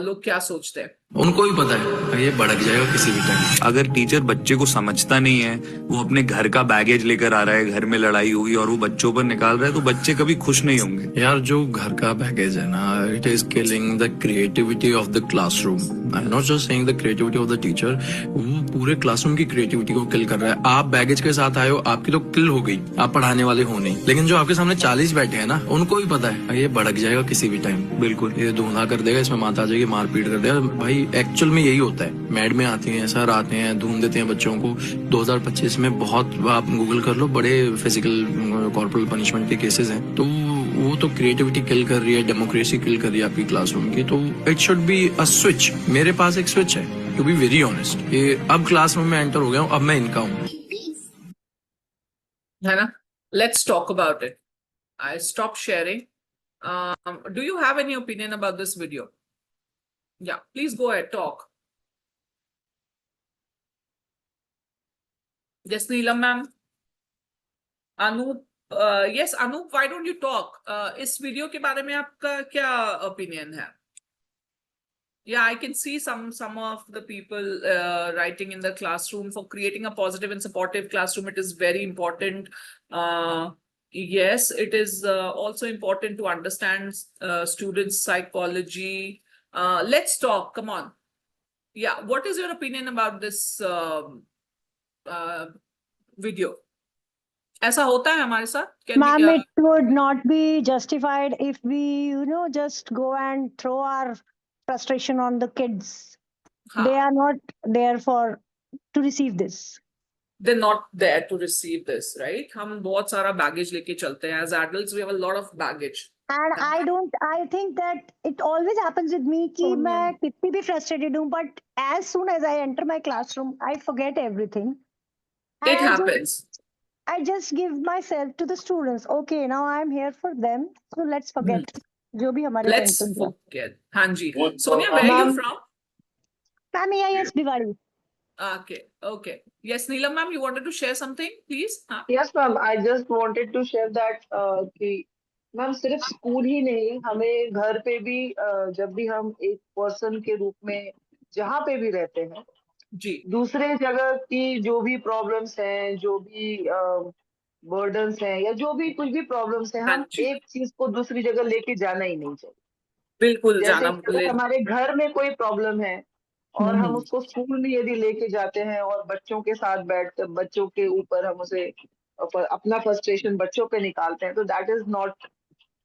लोग क्या सोचते हैं। उनको ही पता है ये भड़क जाएगा किसी भी टाइम। अगर टीचर बच्चे को समझता नहीं है, वो अपने घर का बैगेज लेकर आ रहा है, घर में लड़ाई हुई और वो बच्चों पर निकाल रहा है, तो बच्चे कभी खुश नहीं होंगे। यार जो घर का बैगेज है ना, it is killing the creativity of the classroom. I am not just saying the creativity of the teacher, वो पूरे क्लासरूम की क्रिएटिविटी को किल कर रहा है। आप बैगेज के साथ आए हो, आपकी तो किल हो गई, आप पढ़ाने वाले हो नहीं, लेकिन जो आपके सामने 40 बैठे हैं ना, उनको भी पता है ये भड़क जाएगा किसी भी टाइम। बिल्कुल, ये धुआं कर देगा, इसमें माता जाएगी, मारपीट कर देगा। भाई एक्चुअल में यही होता है, मैडमें आती हैं, सर आते हैं, ढूंढ देते हैं बच्चों को। 2025 में बहुत, आप गूगल कर लो, बड़े फिजिकल कॉर्पोरल पनिशमेंट के केसेस हैं। तो वो तो क्रिएटिविटी किल कर रही है, डेमोक्रेसी किल कर रही है आपकी क्लासरूम की। तो it should be a switch. मेरे पास एक स्विच है, टू बी वेरी ऑनेस्ट। ये अब क्लासरूम में एंटर हो गया हूँ, अब मैं इनका हूँ, है ना? Let's talk about it. I stop sharing. Do you have any opinion about this video? Yeah, please go ahead, talk. Yes, Neelam ma'am. Anup, yes, Anup, why don't you talk? इस वीडियो के बारे में आपका क्या opinion है? Yeah, I can see some of the people writing in the classroom for creating a positive and supportive classroom. It is very important. Yes, it is also important to understand students' psychology. Let's talk. Come on. Yeah, what is your opinion about this video? ऐसा होता है हमारे साथ? Can we, Ma'am, it would not be justified if we, just go and throw our frustration on the kids. हाँ, They are not there to receive this. they're not there to receive this, right? हम बहुत सारा baggage लेके चलते हैं. As adults, we have a lot of baggage. And I think that it always happens with me कि मैं कितनी भी frustrated हूँ, but as soon as I enter my classroom, I forget everything. It And happens. I just give myself to the students. Okay, now I'm here for them, so let's forget जो भी हमारे Let's tensions हैं. forget. हाँ जी. Sonia, where are you Ma'am. from? Ma'am, yes, Diwali. Okay, okay. Yes, Neelam ma'am, you wanted to share something, please? हाँ. Yes, ma'am. I just wanted to share that कि ma'am सिर्फ school ही नहीं, हमें घर पे भी जब भी हम एक पर्सन के रूप में जहाँ पे भी रहते हैं, जी, दूसरे जगह की जो भी प्रॉब्लम्स हैं, जो भी बर्डन्स हैं, या जो भी कुछ भी प्रॉब्लम्स हैं, हाँ हम जी, एक चीज को दूसरी जगह लेके जाना ही नहीं चाहिए। बिल्कुल जैसे जाना कि अगर ले हमारे घर में कोई प्रॉब्लम है और हम हम्म, उसको स्कूल में यदि लेके जाते हैं और बच्चों के साथ बैठकर बच्चों के ऊपर हम उसे अपना फ्रस्ट्रेशन बच्चों पे निकालते हैं, तो that is not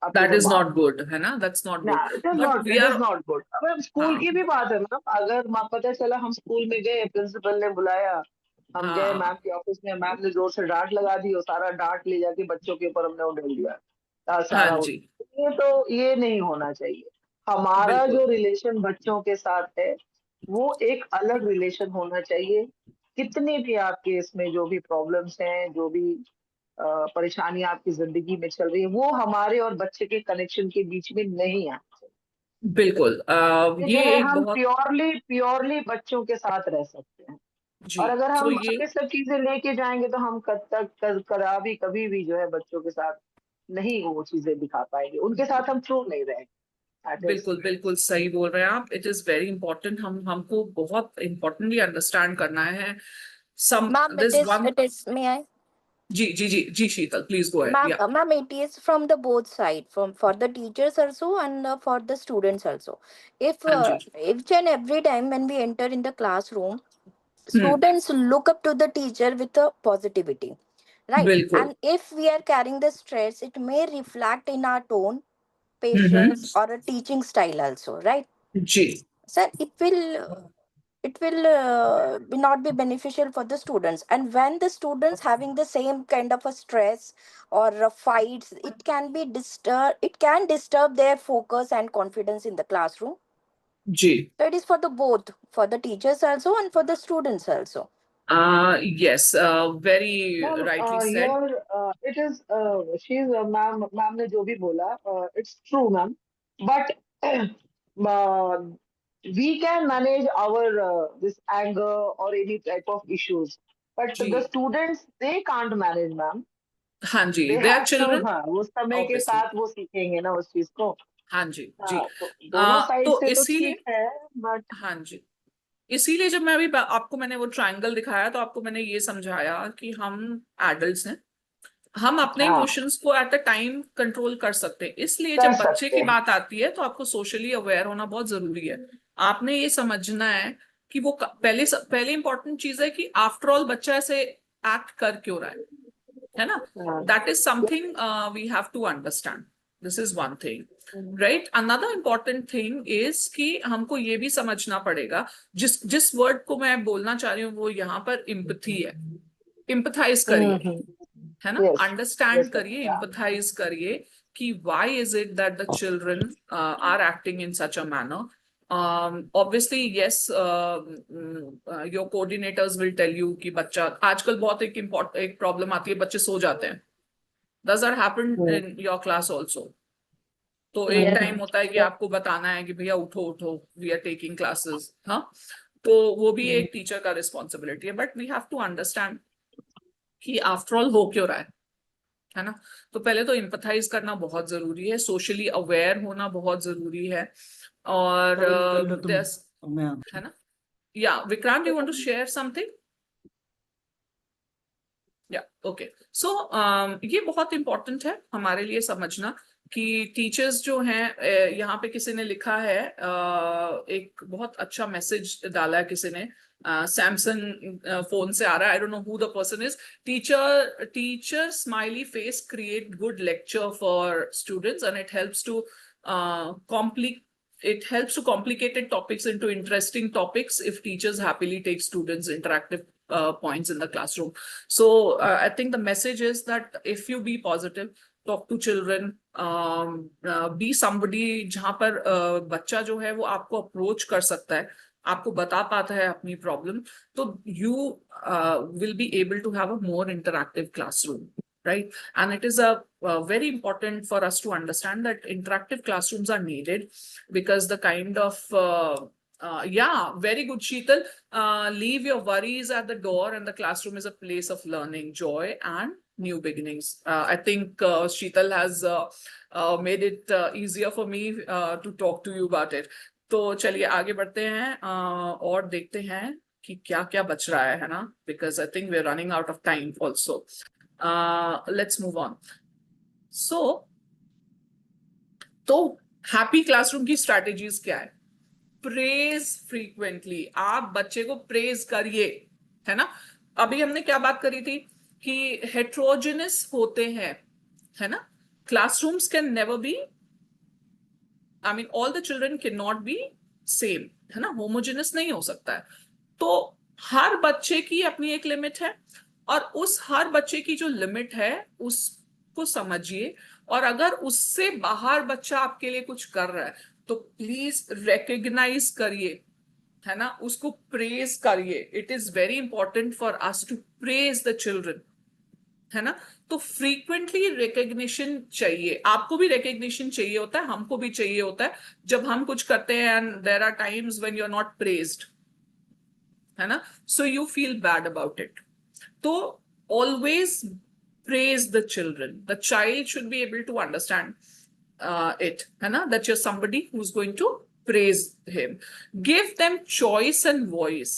up to that the is mark. not good, है ना? That's not ना, good. But we it is are, not good. अब स्कूल की भी बात है मैम, अगर पता चला हम स्कूल में गए, प्रिंसिपल ने बुलाया, हम गए हाँ, मैम के ऑफिस में, मैम ने जोर से डांट लगा दी और सारा डांट ले जाके बच्चों के ऊपर हमने उड़ेल दिया हाँ सारा। जी, ये नहीं होना चाहिए। हमारा बिल्कुल, जो रिलेशन बच्चों के साथ है वो एक अलग रिलेशन होना चाहिए। कितनी भी आपके इसमें जो भी प्रॉब्लम्स हैं, जो भी परेशानियां आपकी जिंदगी में चल रही है, वो हमारे और बच्चे के कनेक्शन के बीच में नहीं आना चाहिए। बिल्कुल। ये ये जो है एक हम बहुत प्योरली बच्चों के साथ रह सकते हैं। जी, और अगर तो हम ये ये सब चीजें लेके जाएंगे तो हम कभी भी जो है बच्चों के साथ नहीं वो चीजें दिखा पाएंगे, उनके साथ हम ट्रू नहीं रहेंगे। That is- बिल्कुल बिल्कुल सही बोल रहे हैं आप. It is very important. हमको बहुत इम्पोर्टेंटली अंडरस्टैंड करना है. Some Ma'am, this one. it is, may I? Ji Sheetal, please go ahead. Ma'am, Yeah. ma'am, it is from the both side, for the teachers also and for the students also. If हाँ जी. each and every time when we enter in the classroom, hmm, students look up to the teacher with a positivity, right? बिल्कुल. And if we are carrying the stress, it may reflect in our tone, hmm, patience, or a teaching style also, right? जी, Sir, it will not be beneficial for the students, and when the students having the same kind of a stress or fights, it can disturb their focus and confidence in the classroom. जी. So it is for the both, for the teachers also and for the students also. Yes, very Ma'am, rightly said. it is she's ma'am ने जो भी बोला, it's true ma'am, but we can manage our this anger or any type of issues, but जी, the students they can't manage ma'am. हाँ जी. they They are have children, हाँ, वो समय के obviously. साथ वो सीखेंगे ना उस चीज को। हाँ जी, जी. हाँ, तो दोनों साइड तो से तो इसीलिए ठीक है, बट हाँ जी, इसीलिए जब मैं अभी आपको मैंने वो ट्रायंगल दिखाया तो आपको मैंने ये समझाया कि हम एडल्ट्स हैं, हम अपने हाँ इमोशंस को एट अ टाइम कंट्रोल कर सकते हैं. इसलिए कर जब बच्चे सकते की हैं। बात आती है तो आपको सोशली अवेयर होना बहुत जरूरी है. आपने ये समझना है कि वो पहले इंपॉर्टेंट चीज है कि आफ्टर ऑल बच्चा ऐसे एक्ट कर क्यों रहा है ना? हाँ that is something we have to understand. This is one thing, right? Another important thing is कि हमको ये भी समझना पड़ेगा, जिस वर्ड को मैं बोलना चाह रही हूँ वो यहाँ पर empathy है. Empathize करिए, है ना? Yes. Understand Yes, sir. करिए, empathize करिए कि why is it that the children are acting in such a manner. Obviously, yes, your coordinators will tell you कि बच्चा आजकल बहुत एक प्रॉब्लम आती है, बच्चे सो जाते हैं. Does that happen in your class also? तो एक टाइम होता है कि आपको बताना है कि भैया उठो उठो, we are taking classes, हाँ? तो वो भी एक टीचर का रिस्पॉन्सिबिलिटी है, but we have to understand कि आफ्टर ऑल हो क्यों रहा है ना? तो पहले तो एम्पथाइज करना बहुत जरूरी है, सोशली अवेयर होना बहुत जरूरी है, और है ना? या Vikrant, you want to share something? या ओके, सो ये बहुत इंपॉर्टेंट है हमारे लिए समझना कि टीचर्स जो हैं, यहाँ पे किसी ने लिखा है, एक बहुत अच्छा मैसेज डाला है किसी ने, सैमसंग फोन से आ रहा है, I don't know who the person is. Teacher smiley face create good lecture for students and it helps to complicated topics into interesting topics if teachers happily take students interactive points in the classroom. So I think the message is that if you be positive, talk to children, be somebody जहाँ पर बच्चा जो है वो आपको approach कर सकता है, आपको बता पाता है अपनी प्रॉब्लम, तो you will be able to have a more interactive classroom, right? And it is very important for us to understand that interactive classrooms are needed, because the kind of yeah, very good, Sheetal. Leave your worries at the door, and the classroom is a place of learning, joy, and new beginnings. I think Sheetal has made it easier for me to talk to you about it. तो चलिए आगे बढ़ते हैं और देखते हैं कि क्या क्या बच रहा है ना? Because I think we're running out of time also. Let's move on. So, तो हैप्पी क्लासरूम की स्ट्रैटेजीज क्या है? प्रेज फ्रीक्वेंटली, आप बच्चे को प्रेज करिए, है ना? अभी हमने क्या बात करी थी कि हेट्रोजेनस होते हैं, है ना? Classrooms can never be, I mean all the children can not be same, है ना? होमोजेनस नहीं हो सकता है. तो हर बच्चे की अपनी एक लिमिट है, और उस हर बच्चे की जो लिमिट है उसको समझिए, और अगर उससे बाहर बच्चा आपके लिए कुछ कर रहा है तो प्लीज रिकॉग्नाइज करिए, है ना? उसको प्रेज करिए. It is very important for us to praise the children, है ना? तो फ्रीक्वेंटली रिकॉग्निशन चाहिए. आपको भी रिकॉग्निशन चाहिए होता है, हमको भी चाहिए होता है जब हम कुछ करते हैं, and there are times when you are not praised, है ना? So you feel bad about it. तो always praise the children. The child should be able to understand it, है ना? That you're somebody who's going to praise him. Give them choice and voice.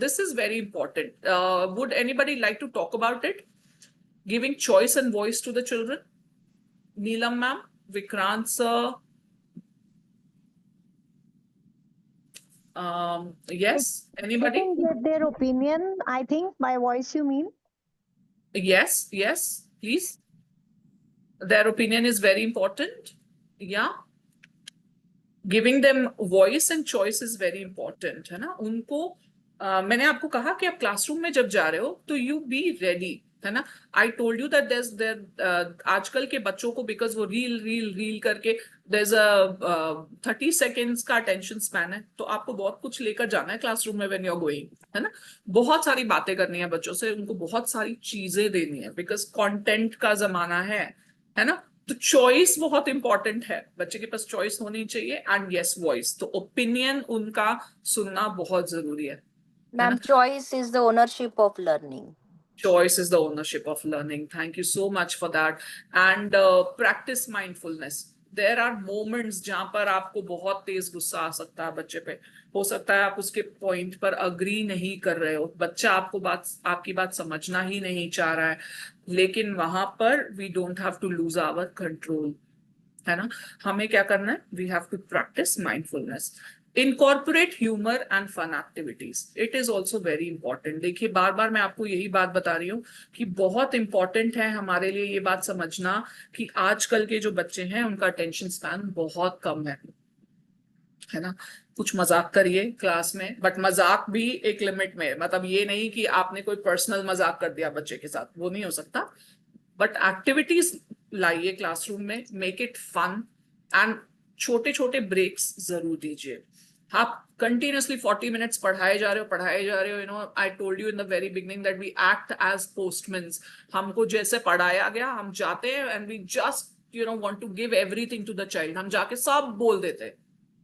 This is very important. Would anybody like to talk about it? Giving choice and voice to the children. Neelam ma'am, Vikrant sir. Yes, anybody? They can get their opinion. I think by voice you mean? Yes, please. Their opinion is very important. Yeah. Giving them voice and choice is very important, है ना? उनको मैंने आपको कहा कि आप classroom में जब जा रहे हो तो you be ready, है ना? I told you that आजकल के बच्चों को, because वो रील करके there's a 30 seconds का attention span है, तो आपको बहुत कुछ लेकर जाना है क्लासरूम में when you're going, है ना? बहुत सारी बातें करनी है बच्चों से, उनको बहुत सारी चीजें देनी है, because content का जमाना है ना? तो चॉइस बहुत इंपॉर्टेंट है, बच्चे के पास चॉइस होनी चाहिए, एंड यस वॉइस. तो ओपिनियन उनका सुनना बहुत जरूरी है. Ma'am, choice is the ownership of learning. Choice is the ownership of learning. Thank you so much for that. And practice mindfulness. There are moments जहां पर आपको बहुत तेज गुस्सा आ सकता है बच्चे पे. हो सकता है आप उसके पॉइंट पर अग्री नहीं कर रहे हो, बच्चा आपकी बात समझना ही नहीं चाह रहा है, लेकिन वहां पर we don't have to lose our control, है ना? हमें क्या करना है? We have to practice mindfulness. Incorporate humour and fun activities, it is also very important. देखिए बार बार मैं आपको यही बात बता रही हूँ कि बहुत इंपॉर्टेंट है हमारे लिए ये बात समझना कि आजकल के जो बच्चे हैं उनका अटेंशन स्पैन बहुत कम है ना। कुछ मजाक करिए क्लास में, बट मजाक भी एक लिमिट में, मतलब ये नहीं कि आपने कोई पर्सनल मजाक कर दिया बच्चे के साथ, वो नहीं हो सकता। बट एक्टिविटीज लाइए क्लासरूम में, मेक इट फन, एंड छोटे छोटे ब्रेक्स जरूर दीजिए। आप कंटिन्यूअसली 40 मिनट्स पढ़ाए जा रहे हो, you know I told you in the very beginning that we act as postmans. हमको जैसे पढ़ाया गया हम जाते हैं and we just you know want to give everything to the child, हम जाके सब बोल देते हैं,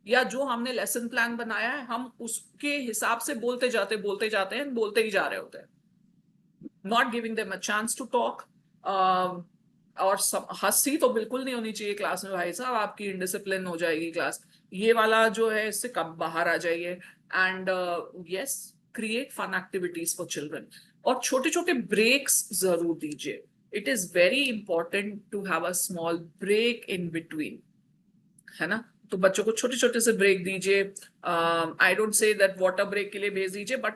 या जो हमने लेसन प्लान बनाया है हम उसके हिसाब से बोलते जाते हैं, बोलते ही जा रहे होते हैं, not giving them a chance to talk. और हंसी तो बिल्कुल नहीं होनी चाहिए क्लास में भाई साहब, आपकी इनडिसिप्लिन हो जाएगी क्लास। ये वाला जो है इससे कब बाहर आ जाइए। And yes, create fun activities for children, और छोटे छोटे ब्रेक्स जरूर दीजिए। It is very important to have a small break in between, है ना। तो बच्चों को छोटे छोटे से ब्रेक दीजिए। I don't say that water break के लिए भेज दीजिए, but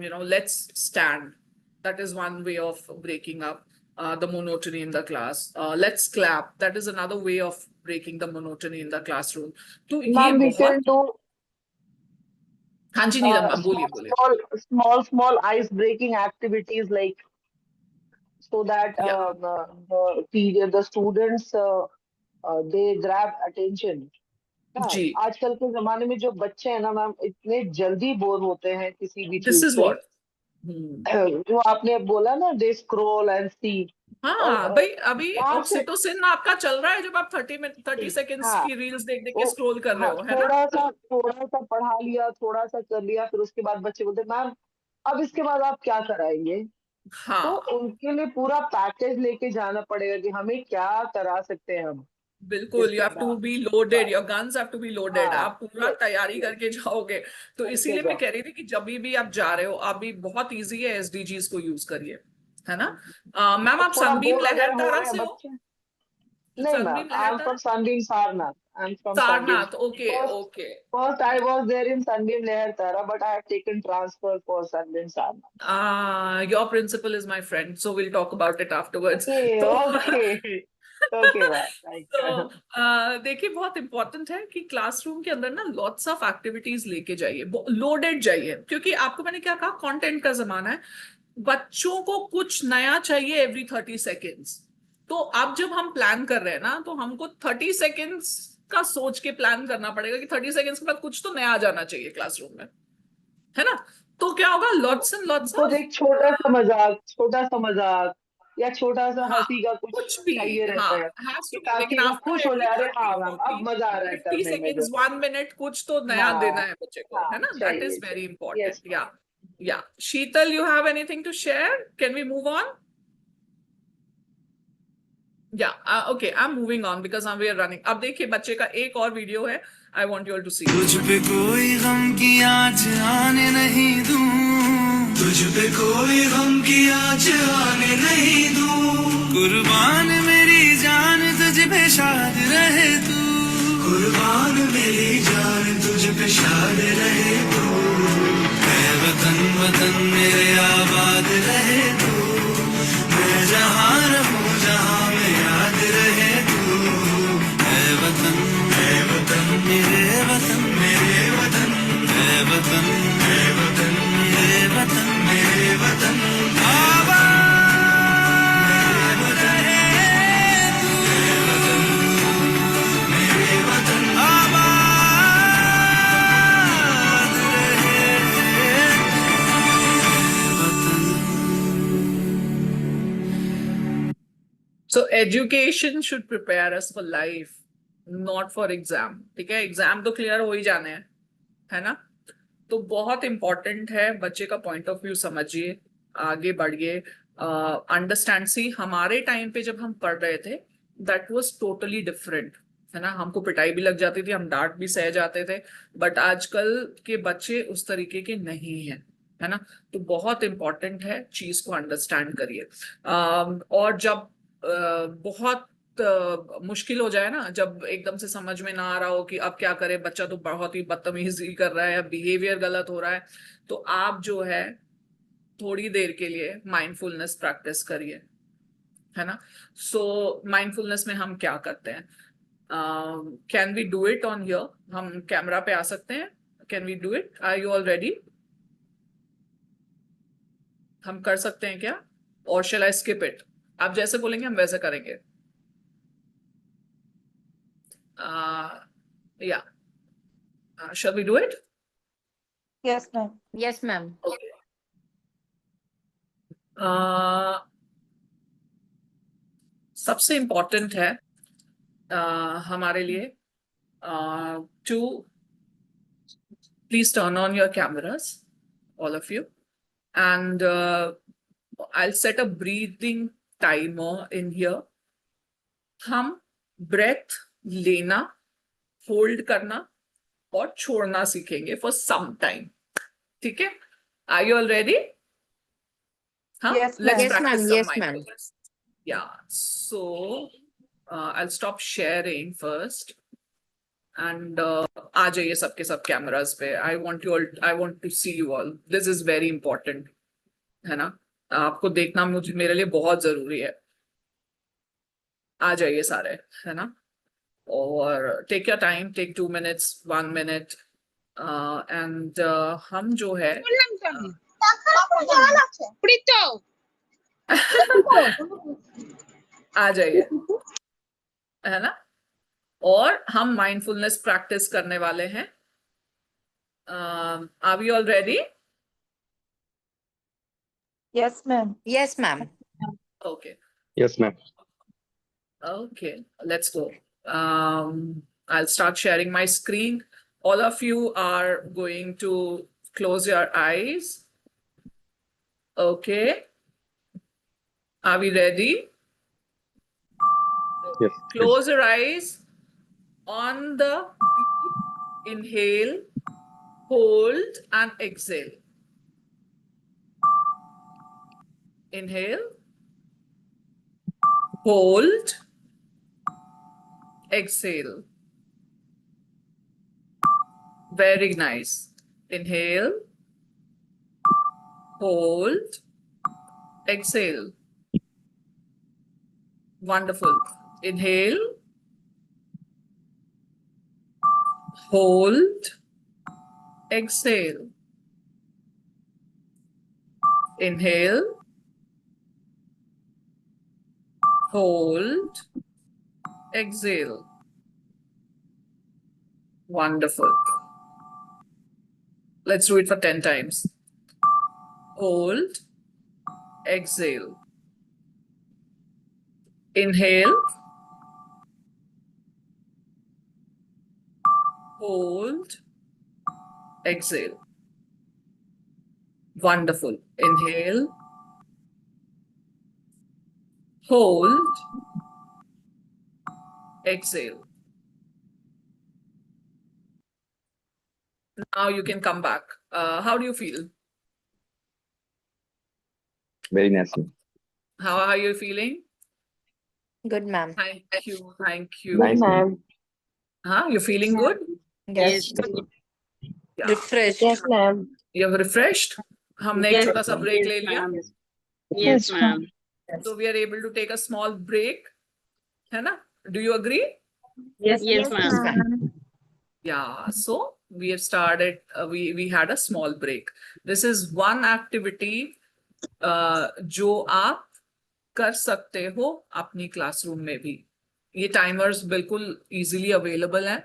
you know let's stand, that is one way of breaking up the monotony in the class. Let's clap, that is another way of breaking the monotony in the classroom. तो ये बहुत, हाँ जी नीलम ma'am बोलिए। small ice breaking activities, like so that the students they grab attention. जी, आजकल के जमाने में जो बच्चे हैं ना मैम, इतने जल्दी बोर होते हैं किसी भी this चीज is से। what जो आपने बोला ना, दे स्क्रॉल एंड सी। हाँ भाई, अभी ऑक्सीटोसिन आपका चल रहा है जब आप 30 सेकेंड्स की रील्स देख देख के स्क्रॉल कर रहे हो, है ना। थोड़ा सा पढ़ा लिया, थोड़ा सा कर लिया, फिर उसके बाद बच्चे बोलते मैम अब इसके बाद आप क्या कराएंगे। हाँ, तो उनके लिए पूरा पैकेज लेके जाना पड़ेगा कि हमें क्या करा सकते हैं हम। बिल्कुल, you have to be loaded, your guns have to be loaded. आप पूरा तैयारी करके जाओगे। तो इसीलिए मैं कह रही थी कि जब भी आप जा रहे हो, अभी बहुत इजी है, एसडीजीज को यूज करिए, है ना। मैम आप सनबीम लहरतारा से हो? नहीं ma'am, I am from Sunbeam Sarnath. Sarnath, okay. First I was there in Sunbeam Lehartara, but I have taken transfer for Sunbeam Sarnath. Your principal is my friend, so we'll talk about it afterwards. Okay. तो देखिए बहुत important है कि classroom के अंदर ना lots of activities लेके जाइए, लोडेड जाइए, क्योंकि आपको मैंने क्या कहा, कंटेंट का जमाना है, बच्चों को कुछ नया चाहिए एवरी 30 सेकेंड्स। तो अब जब हम प्लान कर रहे हैं ना, तो हमको 30 सेकेंड्स का सोच के प्लान करना पड़ेगा कि 30 सेकेंड्स के बाद कुछ तो नया आ जाना चाहिए क्लासरूम में, है ना। तो क्या होगा, लॉट्स एंड लॉट्स ऑफ एक छोटा सा मजाक या छोटा सा हंसी का कुछ भी चाहिए रहता है, ताकि आप खुश हो जा रहे हैं। हाँ मैम, अब मजा आ रहा है 50 सेकेंड्स 1 मिनट कुछ तो नया देना है बच्चे को, है ना। That is very important. या Sheetal, you have anything to share? Can we move on? Okay, I'm moving on because we are running. अब देखिए बच्चे का एक और वीडियो है, I want you all to see. तुझ पे कोई गम की आँच आने नहीं दूं, तुझ पे कोई गम की आँच आने नहीं दूं, कुर्बान मेरी जान तुझ पे शाद रहे तू, कुर्बान मेरी जान तुझ पे शाद रहे तू, मैं वतन वतन मेरे आबाद रहे तू, मैं जहाँ रहूं जहाँ में याद रहे तू, मैं वतन मेरे वतन मेरे वतन, मैं वतन मेरे वतन मेरे वतन, आबाद रहे तू, मेरे वतन आबाद रहे वतन। So education should prepare us for life, not for exam. ठीक है, एग्जाम तो क्लियर हो ही जाने हैं, है ना। तो बहुत इंपॉर्टेंट है, बच्चे का पॉइंट ऑफ व्यू समझिए, आगे बढ़िए, अंडरस्टैंड। सी हमारे टाइम पे जब हम पढ़ रहे थे, दैट वाज टोटली डिफरेंट, है ना। हमको पिटाई भी लग जाती थी, हम डांट भी सह जाते थे, बट आजकल के बच्चे उस तरीके के नहीं हैं, है ना। तो बहुत इंपॉर्टेंट है, चीज को अंडरस्टैंड करिए। और जब बहुत मुश्किल हो जाए ना, जब एकदम से समझ में ना आ रहा हो कि अब क्या करे, बच्चा तो बहुत ही बदतमीजी कर रहा है या बिहेवियर गलत हो रहा है, तो आप जो है थोड़ी देर के लिए माइंडफुलनेस प्रैक्टिस करिए, है ना। सो माइंडफुलनेस में हम क्या करते हैं, can we do it on here, हम कैमरा पे आ सकते हैं, can we do it, are you all ready? हम कर सकते हैं क्या, और शैल आई स्किप इट? आप जैसे बोलेंगे हम वैसे करेंगे। Yeah. Shall we do it? Yes, ma'am. Yes, ma'am. Okay. सबसे इम्पोर्टेंट है हमारे लिए to please turn on your cameras, all of you, and I'll set a breathing timer in here. हम breath लेना, hold करना और छोड़ना सीखेंगे for some time. ठीक है? Are you all ready? Huh? Yes, Let's ma'am. Yes, practice ma'am. some Yes, ma'am. mindfulness. Yeah. So I'll stop sharing first. And आ जाइए सबके सब cameras पे. I want to see you all. This is very important. है ना? आपको देखना मेरे लिए बहुत जरूरी है. आ जाइए सारे, है ना? और take your time, take 2 minutes, 1 minute. And हम जो है आ जाइए, है ना? और हम माइंडफुलनेस प्रैक्टिस करने वाले हैं. Are we all ready? Yes, ma'am. Yes, ma'am. Okay. Yes, ma'am. Okay, let's go. I'll start sharing my screen. All of you are going to close your eyes. Okay. Are we ready? Yes. Close your eyes. On the inhale, hold and exhale. Inhale, hold, exhale. Very nice. Inhale, hold, exhale. Wonderful. Inhale, hold, exhale. Inhale, hold, exhale. Wonderful. Let's do it for 10 times. Hold, exhale. Inhale, hold, exhale. Wonderful. Inhale, hold, exhale. Now you can come back. How do you feel? Very nice, ma'am. How are you feeling? Good, ma'am. Thank you. Thank you. Nice, ma'am. Huh? You're feeling good? Yes. Yeah. Refreshed. Yes, ma'am. You're refreshed? हमने एक छोटा सा break ले लिया. Yes, ma'am. So we are able to take a small break. है ना? Do you agree? Yes, ma'am. Yeah. So we have started. We had a small break. This is one activity जो आप कर सकते हो अपनी क्लासरूम में भी. ये टाइमर्स बिल्कुल इजीली अवेलेबल हैं.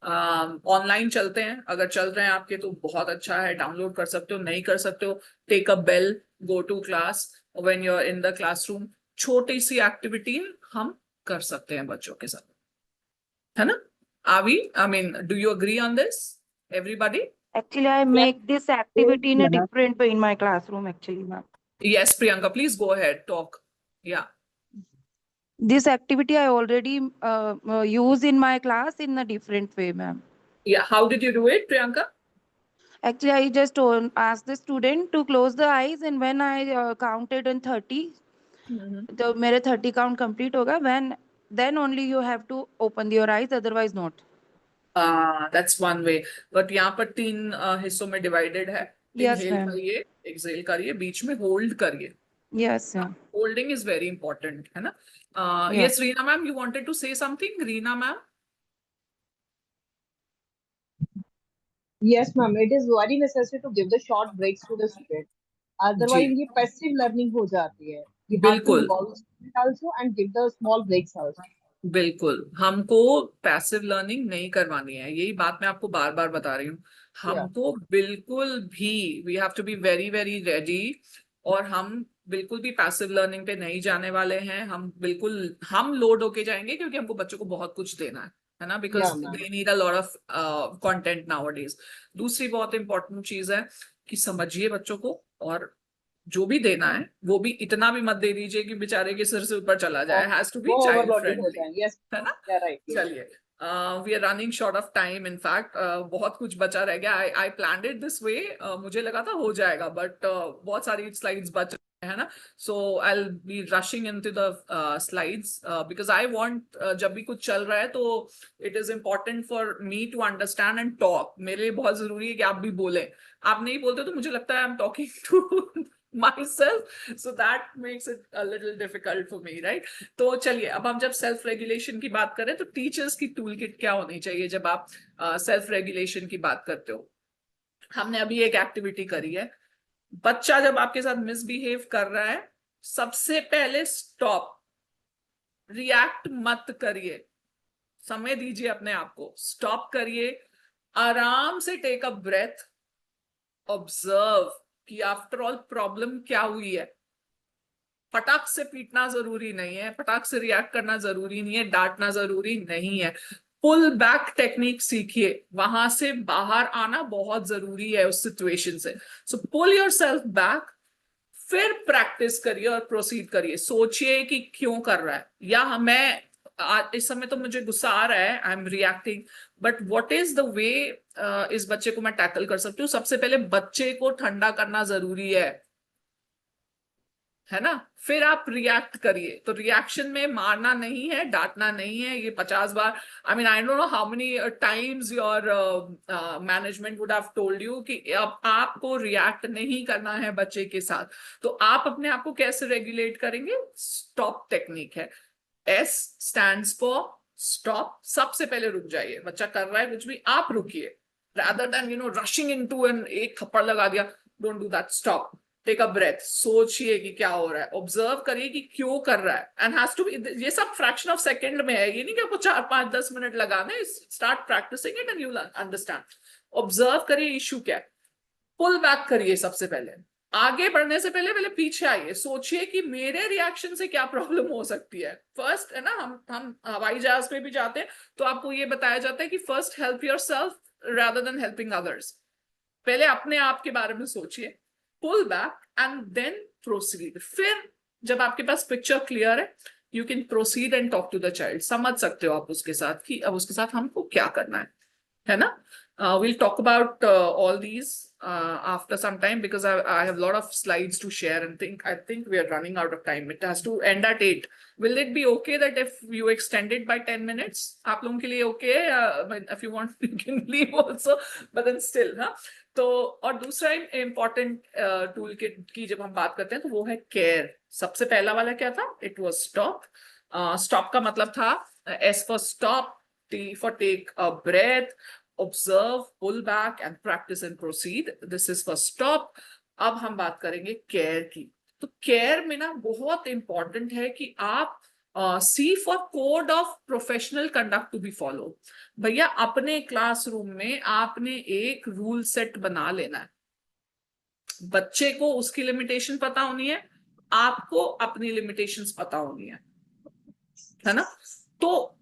ऑनलाइन चलते हैं, अगर चल रहे हैं आपके तो बहुत अच्छा है, डाउनलोड कर सकते हो. नहीं कर सकते हो, take a bell, go to class when you are in the classroom. छोटी सी एक्टिविटी हम कर सकते हैं बच्चों के साथ, है ना? I mean, do you agree on this, everybody? Actually, I make this activity in a different way in my classroom, actually, ma'am. Yes, Priyanka, please go ahead, talk. Yeah. This activity I already use in my class in a different way, ma'am. Yeah, how did you do it, Priyanka? Actually, I just asked the student to close the eyes, and when I counted in 30, तो मेरे 30 count complete होगा. When then only you have to open your eyes, otherwise not. That's one way. But यहाँ पर 3 हिस्सों में divided है. Yes, Inhale ma'am. करिए, exhale करिए, बीच में hold करिए. Yes, ma'am. Holding is very important, है ना? Yeah. Yes, Reena ma'am, you wanted to say something? Reena ma'am? Yes, ma'am. It is very necessary to give the short breaks to the student. Otherwise, जी. ये passive learning हो जाती है. You have to बिल्कुल. involve the student also and give the small breaks also. बिल्कुल, हमको passive learning नहीं करवानी है. यही बात मैं आपको बार बार बता रही हूँ. हमको बिल्कुल भी we have to be very very ready, और हम बिल्कुल भी पैसिव लर्निंग पे नहीं जाने वाले हैं. हम लोड होके जाएंगे क्योंकि हमको बच्चों को बहुत कुछ देना है ना, because Yeah, ma'am. They need a lot of content nowadays. दूसरी बहुत इंपॉर्टेंट चीज है कि समझिए बच्चों को, और जो भी देना है वो भी इतना भी मत दे दीजिए कि बेचारे के सिर से ऊपर चला जाए. हैज टू बी वो चाइल्ड overloading हो फ्रेंडली, जाए. Yes, है ना? yeah, right. Yes. चलिए, we are running short of time. In fact बहुत कुछ बचा रह गया. I planned it this way. मुझे लगा था हो जाएगा, बट बहुत सारी स्लाइड्स बच रही है ना. So I will be rushing into the slides because I want, जब भी कुछ चल रहा है तो it is important for me to understand and talk. मेरे लिए बहुत जरूरी है कि आप भी बोलें. आप नहीं बोलते तो मुझे लगता है I am talking to myself, so that makes it a little difficult for me, right? तो चलिए, अब हम जब सेल्फ रेगुलेशन की बात करें तो टीचर्स की टूल किट क्या होनी चाहिए जब आप सेल्फ रेगुलेशन की बात करते हो. हमने अभी एक एक्टिविटी करी है. बच्चा जब आपके साथ मिसबिहेव कर रहा है, सबसे पहले स्टॉप, रिएक्ट मत करिए, समय दीजिए अपने आप को, स्टॉप करिए, आराम से टेक अ ब्रेथ, ऑब्जर्व कि आफ्टर ऑल प्रॉब्लम क्या हुई है. फटाक से पीटना जरूरी नहीं है, फटाक से रिएक्ट करना जरूरी नहीं है, डांटना जरूरी नहीं है. पुल बैक टेक्निक सीखिए, वहां से बाहर आना बहुत जरूरी है उस सिचुएशन से. सो पुल योरसेल्फ बैक, फिर प्रैक्टिस करिए और प्रोसीड करिए. सोचिए कि क्यों कर रहा है, या मैं इस समय तो मुझे गुस्सा आ रहा है, I M reacting, but what is the way इस बच्चे को मैं टैकल कर सकती हूँ. सबसे पहले बच्चे को ठंडा करना जरूरी है ना. फिर आप रिएक्ट करिए. तो रिएक्शन में मारना नहीं है, डांटना नहीं है. ये 50 बार, I mean I don't know how many times your management would have told you कि अब आपको रिएक्ट नहीं करना है बच्चे के साथ. तो आप अपने आप को कैसे रेगुलेट करेंगे? स्टॉप टेक्निक है. S stands for stop. सबसे पहले रुक जाइए. बच्चा कर रहा है कुछ भी, आप रुकिए, rather than rushing into and एक थप्पड़ लगा दिया. Don't do that. Stop. Take a breath. सोचिए कि क्या हो रहा है, ऑब्जर्व करिए कि क्यों कर रहा है. And has to be, ये सब फ्रैक्शन ऑफ सेकेंड में है. ये नहीं कि आपको 4, 5, 10 मिनट लगाने. Start practicing it and you'll understand. Observe करिए इशू क्या है, पुल बैक करिए. सबसे पहले आगे बढ़ने से पहले पीछे आइए, सोचिए कि मेरे रिएक्शन से क्या प्रॉब्लम हो सकती है. फर्स्ट है ना, हम हवाई जहाज पे भी जाते हैं तो आपको ये बताया जाता है कि first help yourself rather than helping others. पहले अपने आप के बारे में सोचिए, pull back and then proceed. फिर जब आपके पास पिक्चर क्लियर है, you can proceed and talk to the child. समझ सकते हो आप उसके साथ कि अब उसके साथ हमको क्या करना है ना. We'll talk about all these after some time because I have a lot of slides to share and I think we are running out of time. It has to end at 8. Will it be okay that if you extend it by 10 minutes? आप लोगों के लिए okay? If you want, you can leave also. But then still, हाँ. तो और दूसरा important tool की जब हम बात करते हैं तो वो है care. सबसे पहला वाला क्या था? It was stop. Stop का मतलब था S for stop, T for take a breath, observe, pull back and practice and proceed. This is for stop. अब हम बात करेंगे care की. तो care में ना बहुत इंपॉर्टेंट है कि आप C for code of professional conduct to be followed. भैया अपने क्लासरूम में आपने एक रूल सेट बना लेना है. बच्चे को उसकी लिमिटेशन पता होनी है, आपको अपनी लिमिटेशंस पता होनी है ना. तो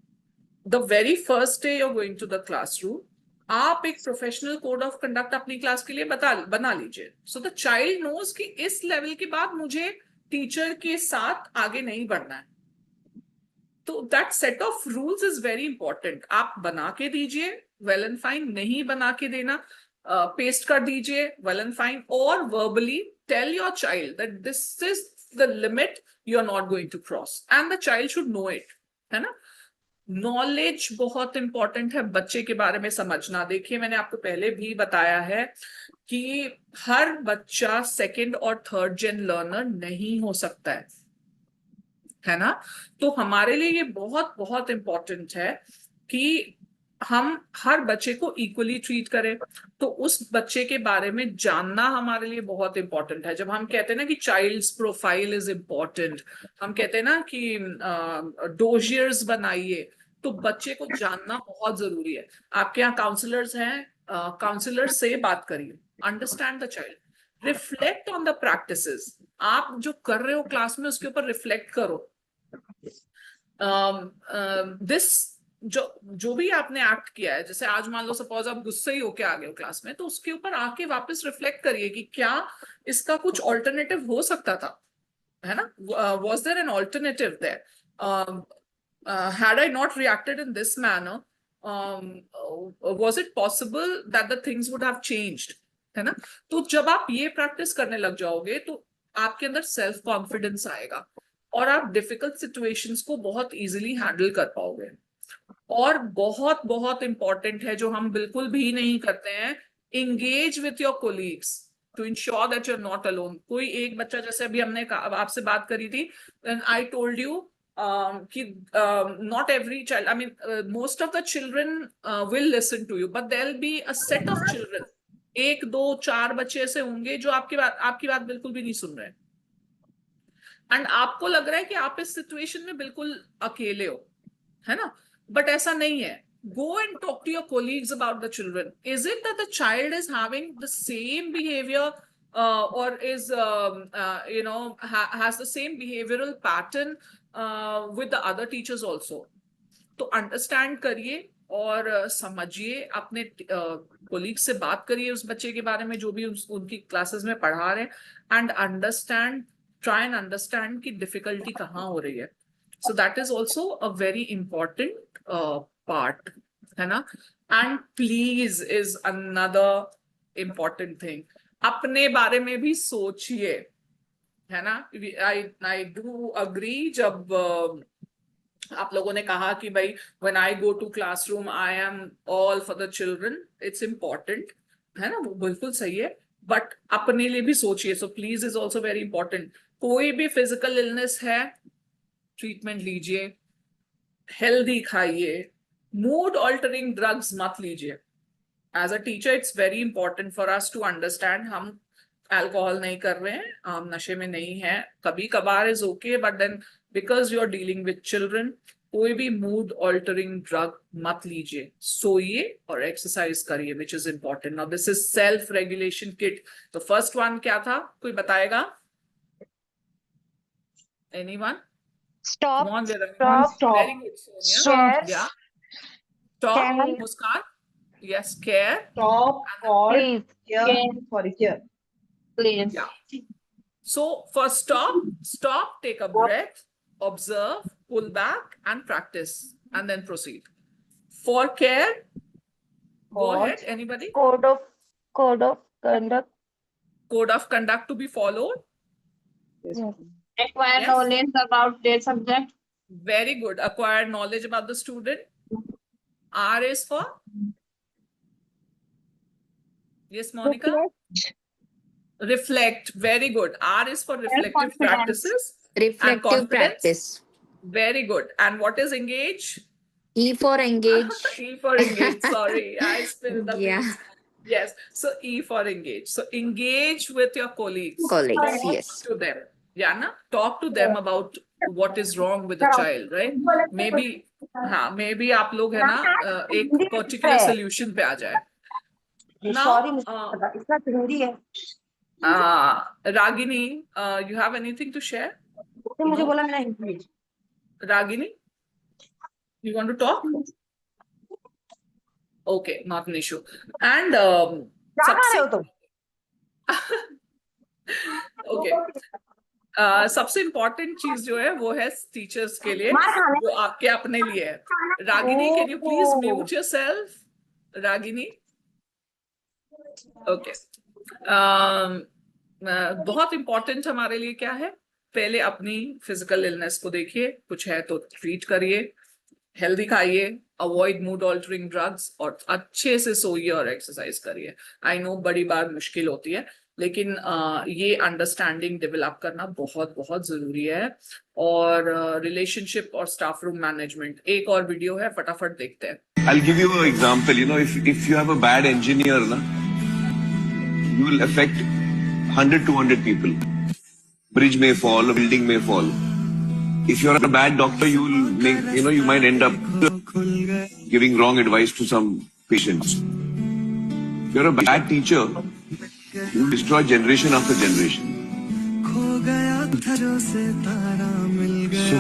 the very first day you're going to the classroom, आप एक प्रोफेशनल कोड ऑफ कंडक्ट अपनी क्लास के लिए बना लीजिए. सो द चाइल्ड नोज कि इस लेवल के बाद मुझे टीचर के साथ आगे नहीं बढ़ना है. तो that set of rules is very important. आप बना के दीजिए, वेल एंड फाइन. नहीं बना के देना, पेस्ट कर दीजिए, वेल एंड फाइन. और verbally tell your child that this is the limit you are not going to cross, and the child should know it. है ना। नॉलेज बहुत इंपॉर्टेंट है, बच्चे के बारे में समझना। देखिए मैंने आपको पहले भी बताया है कि हर बच्चा सेकंड और थर्ड जेन लर्नर नहीं हो सकता है ना। तो हमारे लिए ये बहुत बहुत इंपॉर्टेंट है कि हम हर बच्चे को इक्वली ट्रीट करें। तो उस बच्चे के बारे में जानना हमारे लिए बहुत इंपॉर्टेंट है। जब हम कहते हैं ना कि चाइल्ड्स प्रोफाइल इज इम्पोर्टेंट, हम कहते हैं ना कि डोजियर्स बनाइए, तो बच्चे को जानना बहुत जरूरी है। आपके यहाँ काउंसलर्स हैं, काउंसलर से बात करिए, understand the child, reflect on the practices. आप जो कर रहे हो क्लास में उसके ऊपर रिफ्लेक्ट करो। दिस जो भी आपने एक्ट किया है, जैसे आज मान लो सपोज आप गुस्से ही होके आ गए हो क्लास में, तो उसके ऊपर आके वापस रिफ्लेक्ट करिए कि क्या इसका कुछ ऑल्टरनेटिव हो सकता था, है ना। Was there an alternative there, had I not reacted in this manner, was it possible that the things would have changed, है ना। तो जब आप ये प्रैक्टिस करने लग जाओगे तो आपके अंदर सेल्फ कॉन्फिडेंस आएगा और आप डिफिकल्ट सिचुएशंस को बहुत इजीली हैंडल कर पाओगे। और बहुत बहुत इंपॉर्टेंट है, जो हम बिल्कुल भी नहीं करते हैं, engage with your colleagues to ensure that you're not alone। कोई एक बच्चा, जैसे अभी हमने आपसे बात करी थी, when I told you कि not every child, I mean most of the children will listen to you, but there'll be a set of children, 1 2 4 बच्चे ऐसे होंगे जो आपकी बात बिल्कुल भी नहीं सुन रहे, एंड आपको लग रहा है कि आप इस सिचुएशन में बिल्कुल अकेले हो, है ना। बट ऐसा नहीं है। Go and talk to your colleagues about the children. Is it that the child is having the same behavior or is has the same behavioral pattern with the other teachers also? तो understand करिए और समझिए, अपने colleagues से बात करिए उस बच्चे के बारे में जो भी उनकी क्लासेस में पढ़ा रहे हैं, and try and understand कि difficulty कहाँ हो रही है। So that is also a very important part, है ना। And please is another important thing, अपने बारे में भी सोचिए, है ना। I do agree जब आप लोगों ने कहा कि भाई when I go to classroom I am all for the children, it's important, है ना, वो बिल्कुल सही है, बट अपने लिए भी सोचिए। So please is also very important। कोई भी फिजिकल इलनेस है, ट्रीटमेंट लीजिए, हेल्दी खाइए, मूड ऑल्टरिंग ड्रग्स मत लीजिए। As a teacher it's very important for us to understand, हम अल्कोहल नहीं कर रहे हैं, हम नशे में नहीं है, कभी कभार is okay, but then because you are dealing with children, कोई भी मूड ऑल्टरिंग ड्रग मत लीजिए। सोइए और एक्सरसाइज करिए, which is important. Now this is self regulation kit. तो फर्स्ट वन क्या था, कोई बताएगा? Anyone? Stop. Come on, Stop. very good, Sonia. Share. Yeah. Stop, Care. Muskan. Yes, care. Stop or Please. care. Please. Yeah. So for stop, take a breath, observe, pull back, and practice, and then proceed. For care, go ahead. Anybody? Code of conduct. Code of conduct to be followed. Yes. Acquire knowledge about their subject. Very good. Acquire knowledge about the student. R is for? Yes, Monica? Reflect. Very good. R is for reflective practices. Reflective practice. Very good. And what is engage? E for engage. E for engage. Sorry, I spilled the Yeah. beans. Yes. So E for engage. So engage with your colleagues. Colleagues, Talk yes. to them. Yeah, na? Talk to them about what is wrong with the child, right? Maybe आप लोग है ना एक particular solution पे आ जाए। Now, इतना जरूरी है। Ragini, you have anything to share? मुझे बोला मेरा English. Ragini, you want to talk? Okay, not an issue. And क्या कर रहे हो तुम? okay. सबसे इम्पोर्टेंट चीज जो है वो है टीचर्स के लिए, वो आपके अपने लिए है। Ragini, can you please mute yourself? Ragini, okay. बहुत इम्पोर्टेंट हमारे लिए क्या है, पहले अपनी फिजिकल इलनेस को देखिए, कुछ है तो ट्रीट करिए, हेल्दी खाइए, अवॉइड मूड ऑल्टरिंग ड्रग्स और अच्छे से सोइए और एक्सरसाइज करिए. आई नो बड़ी बार मुश्किल होती है, लेकिन ये अंडरस्टैंडिंग डेवलप करना बहुत बहुत जरूरी है. और रिलेशनशिप और स्टाफ रूम मैनेजमेंट, एक और वीडियो है, फटाफट देखते हैं. I'll give you an example. You know, if you have a bad engineer, na, you will affect 100, 200 people. Bridge may fall, a building may fall. If you're a bad doctor, you will make, you might end up giving wrong advice to some patients. If you're a bad teacher, you will destroy generation after generation. So,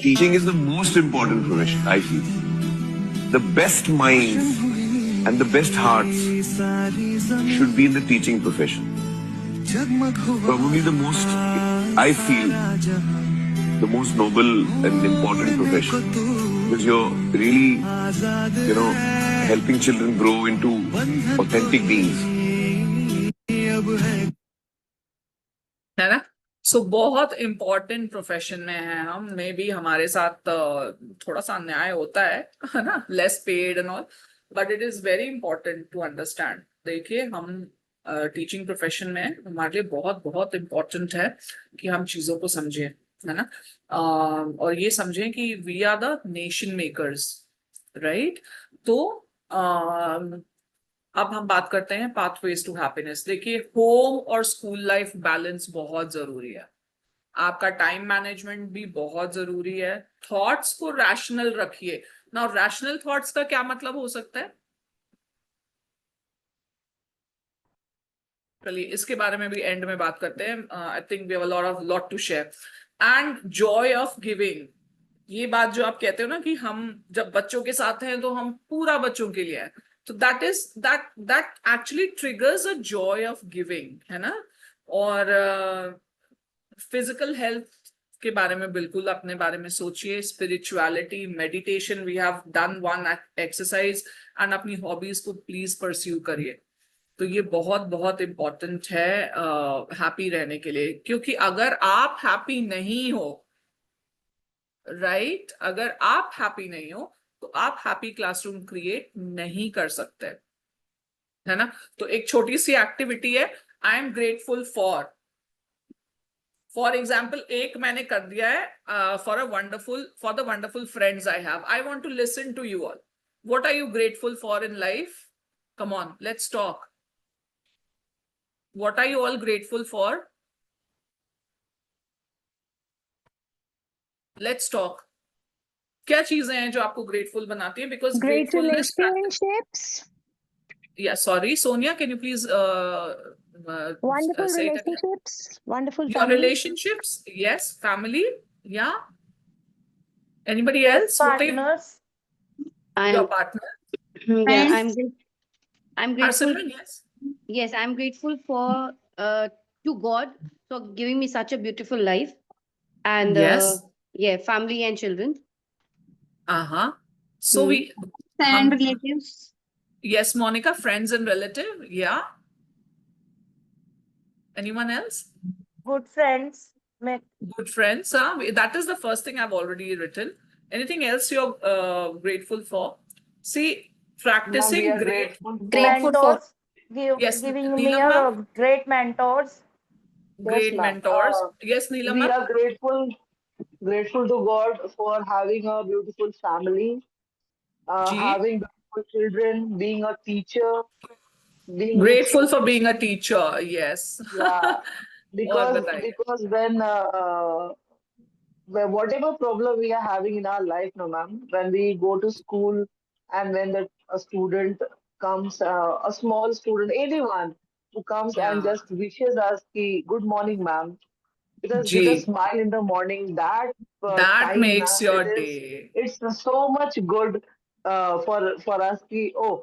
teaching is the most important profession, I feel. The best minds and the best hearts should be in the teaching profession. Probably the most, I feel, the most noble and important profession, because you're really, helping children grow into authentic beings. है ना? सो बहुत important profession में है हम. May be हमारे साथ थोड़ा सा अन्याय होता है ना, less paid and all, but it is very important to understand. देखिए, हम टीचिंग प्रोफेशन में हैं, हमारे लिए बहुत बहुत इम्पोर्टेंट है कि हम चीजों को समझें, है ना, और ये समझें कि we are the nation makers, right. तो अब हम बात करते हैं पाथवेज टू हैप्पीनेस. देखिए, होम और स्कूल लाइफ बैलेंस बहुत जरूरी है. आपका टाइम मैनेजमेंट भी बहुत जरूरी है. थॉट्स को रैशनल रखिए. नाउ रैशनल थॉट्स का क्या मतलब हो सकता है? चलिए, इसके बारे में भी एंड में बात करते हैं. I think we have a lot to share. And joy of giving. ये बात जो आप कहते हो ना कि हम जब बच्चों के साथ हैं तो हम पूरा बच्चों के लिए हैं, तो that actually triggers a joy of giving, है ना. और फिजिकल हेल्थ के बारे में बिल्कुल अपने बारे में सोचिए. Spirituality, meditation, we have done one exercise, and अपनी हॉबीज को प्लीज परस्यू करिए. तो ये बहुत बहुत इम्पोर्टेंट है हैप्पी रहने के लिए. क्योंकि अगर आप हैप्पी नहीं हो, राइट, अगर आप हैप्पी नहीं हो तो आप हैप्पी क्लासरूम क्रिएट नहीं कर सकते, है ना. तो एक छोटी सी एक्टिविटी है, I am grateful for example, एक मैंने कर दिया है for the wonderful friends I have. I want to listen to you all. What are you grateful for in life? Come on, let's talk. What are you all grateful for? Let's talk. क्या चीजें हैं जो आपको grateful बनाती हैं? Because Great relationships, या sorry Sonia, can you please wonderful say it again? relationships, wonderful Your family. relationships, yes, family, yeah. Anybody else? What are you- Partners. Your partner. Yeah, I'm grateful. Arsalan, yes. Yes, I'm grateful for to God for giving me such a beautiful life, and Yes. family and children. So we And relatives. yes, Monica, friends and relative, yeah. Anyone else? Good friends. Good friends, that is the first thing I've already written. Anything else you're grateful for? See, practicing We are grateful. Grateful for Yes, giving me Neelam a ma'am? great mentors. Great ma'am. mentors. Yes, Neelam We ma'am? are grateful to God for having a beautiful family, Ji. having beautiful children, being a teacher, being Grateful for being a teacher, yes. yeah, because बताइए. whatever problem we are having in our life, no ma'am, when we go to school and when a student comes, a small student, anyone who comes and Yeah. just wishes us ki, good morning ma'am, with Ji. a smile in the morning, that That time, makes ma'am, your it is, day. it's so much good for us ki, oh,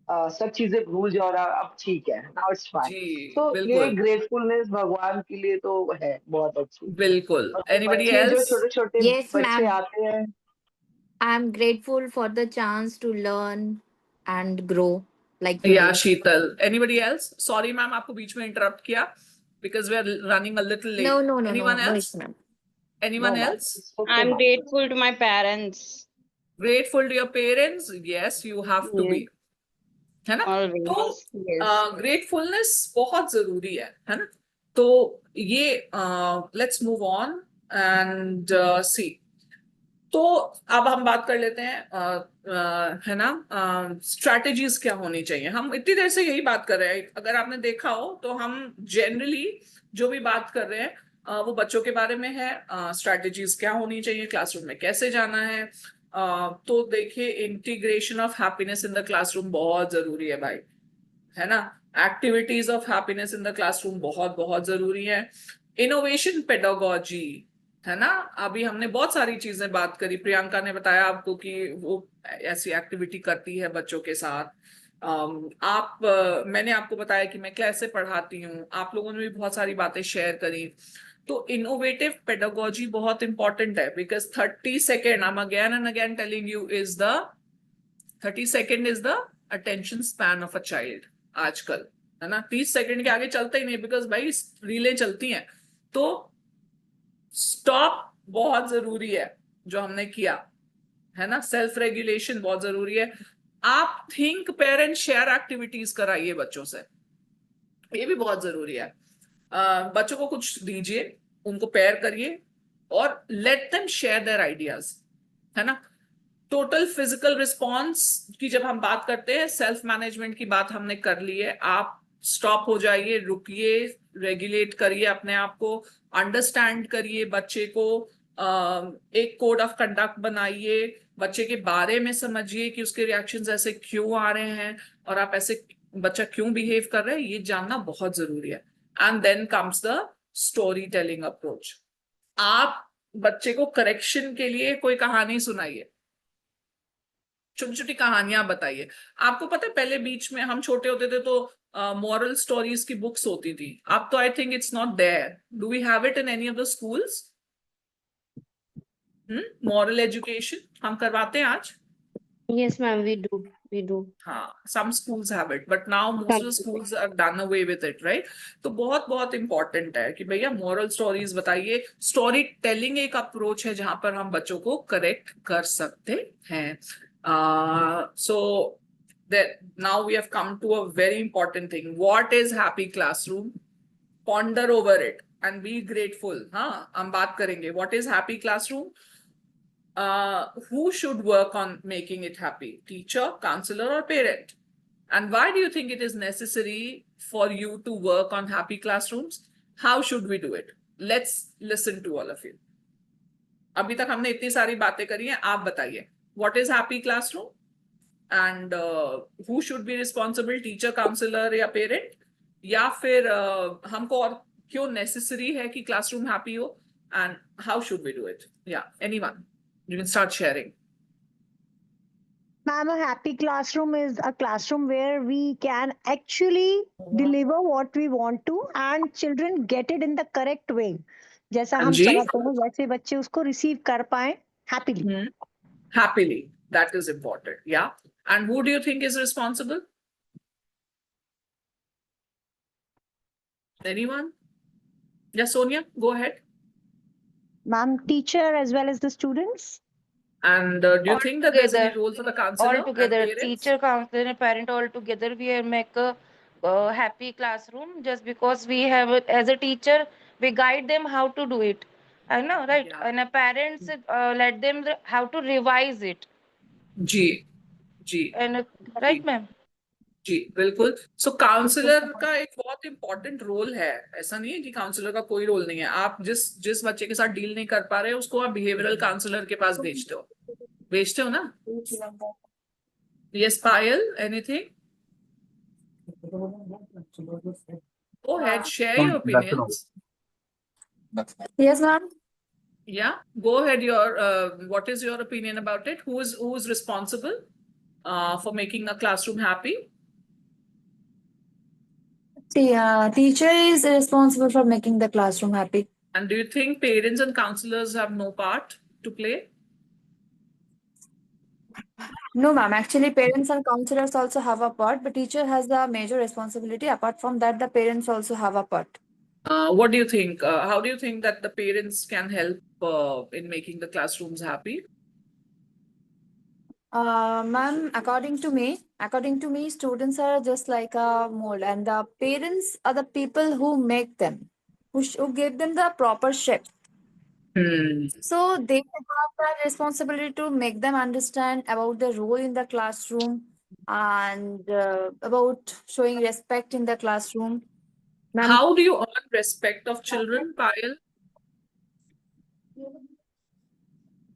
सब चीजें भूल जाओ, अब ठीक है, now it's fine. जी, तो ये बिल्कुल. ग्रेटफुलनेस भगवान के लिए तो है बहुत अच्छी. बिल्कुल. और जो Anybody बच्चे जो else? छोटे छोटे Yes, बच्चे ma'am. आते हैं, I'm grateful for the chance to learn and grow like today. Yeah, Sheetal. Anybody else? Sorry, ma'am, आपको बीच में interrupt किया because we are running a little late. No, Anyone no, else? ma'am. Anyone no, ma'am, else? it's okay, I'm ma'am. grateful to my parents. Grateful to your parents? Yes, you have to be. है ना? Always. तो Yes. Gratefulness बहुत जरूरी है ना? तो ये let's move on and सी. तो अब हम बात कर लेते हैं है ना, स्ट्रैटेजीज क्या होनी चाहिए. हम इतनी देर से यही बात कर रहे हैं. अगर आपने देखा हो तो हम जनरली जो भी बात कर रहे हैं वो बच्चों के बारे में है. स्ट्रैटेजीज क्या होनी चाहिए, क्लासरूम में कैसे जाना है. तो देखिए, integration of happiness in the classroom बहुत जरूरी है भाई, है ना. Activities of happiness in the classroom बहुत बहुत जरूरी है. इनोवेशन पेडागोजी, है ना. अभी हमने बहुत सारी चीजें बात करी. प्रियंका ने बताया आपको कि वो ऐसी एक्टिविटी करती है बच्चों के साथ. मैंने आपको बताया कि मैं कैसे पढ़ाती हूँ. आप लोगों ने भी बहुत सारी बातें शेयर करी. तो इनोवेटिव पेडागोजी बहुत इंपॉर्टेंट है, because 30 second, I am again and again telling you, is the 30 second is the attention span of a child आजकल, है ना. 30 सेकेंड के आगे चलते ही नहीं, बिकॉज भाई रीलें चलती हैं. तो स्टॉप बहुत जरूरी है जो हमने किया, है ना. सेल्फ रेगुलेशन बहुत जरूरी है. आप थिंक पेरेंट शेयर एक्टिविटीज कराइए बच्चों से, ये भी बहुत जरूरी है. बच्चों को कुछ दीजिए, उनको पेयर करिए और let them share their ideas, है ना. टोटल फिजिकल रिस्पॉन्स की जब हम बात करते हैं, सेल्फ मैनेजमेंट की बात हमने कर ली है. आप स्टॉप हो जाइए, रुकिए, रेगुलेट करिए अपने आप को, अंडरस्टैंड करिए बच्चे को, एक कोड ऑफ कंडक्ट बनाइए, बच्चे के बारे में समझिए कि उसके रिएक्शंस ऐसे क्यों आ रहे हैं और आप ऐसे बच्चा क्यों बिहेव कर रहे हैं, ये जानना बहुत जरूरी है. And then comes the story telling approach. आप बच्चे को करेक्शन के लिए कोई कहानी सुनाइए, छोटी छोटी कहानियां बताइए. आपको पता है पहले बीच में हम छोटे होते थे तो मॉरल स्टोरीज की बुक्स होती थी. अब तो I think it's not there. Do we have it in any of the schools? Moral education हम करवाते हैं आज. Yes, ma'am, we do. We do. हाँ, some schools have it, but now most of the schools are done away with it, right? तो बहुत बहुत important है कि भैया moral stories बताइए. स्टोरी टेलिंग एक अप्रोच है जहां पर हम बच्चों को करेक्ट कर सकते हैं. So that now we have come to a very important thing. What is happy classroom? Ponder over it and be grateful. हाँ, हम बात करेंगे. What is happy classroom? Who should work on making it happy? Teacher, counselor, or parent? And why do you think it is necessary for you to work on happy classrooms? How should we do it? Let's listen to all of you. अभी तक हमने इतनी सारी बातें करी हैं, आप बताइए. What is happy classroom? And who should be responsible? Teacher, counselor या parent? या फिर हमको और क्यों necessary है कि classroom happy हो? And how should we do it? Yeah, anyone? You can start sharing. Ma'am, a happy classroom is a classroom where we can actually deliver what we want to and children get it in the correct way. जैसा हम चाहते हैं वैसे बच्चे उसको receive कर पाए happily. Happily, that is important. Yeah. And who do you think is responsible? Anyone? Yeah, Sonia, go ahead. Ma'am, teacher as well as the students. And do you think that there's any role for the counselor? All together, teacher, counselor, and parent all together, we make a happy classroom. Just because we have it as a teacher, we guide them how to do it. I know, right? Yeah. And a parents let them how to revise it. Ji. And right, ma'am. जी बिल्कुल. सो counsellor का एक बहुत important role है. ऐसा नहीं है कि counsellor का कोई रोल नहीं है. आप जिस बच्चे के साथ डील नहीं कर पा रहे उसको आप बिहेवियरल काउंसलर के पास भेजते हो ना. Yes Payal, anything? Go ahead, share your opinions. Yes, ma'am. Yeah, go ahead. What is your opinion about it? Who is responsible for making a classroom happy? The teacher is responsible for making the classroom happy. And do you think parents and counselors have no part to play? No, ma'am. Actually, parents and counselors also have a part, but teacher has the major responsibility. Apart from that, the parents also have a part. What do you think? How do you think that the parents can help in making the classrooms happy? Ma'am, according to me, students are just like a mold, and the parents are the people who make them, who give them the proper shape. So they have the responsibility to make them understand about the role in the classroom and about showing respect in the classroom. Ma'am, How do you earn respect of children, Payal?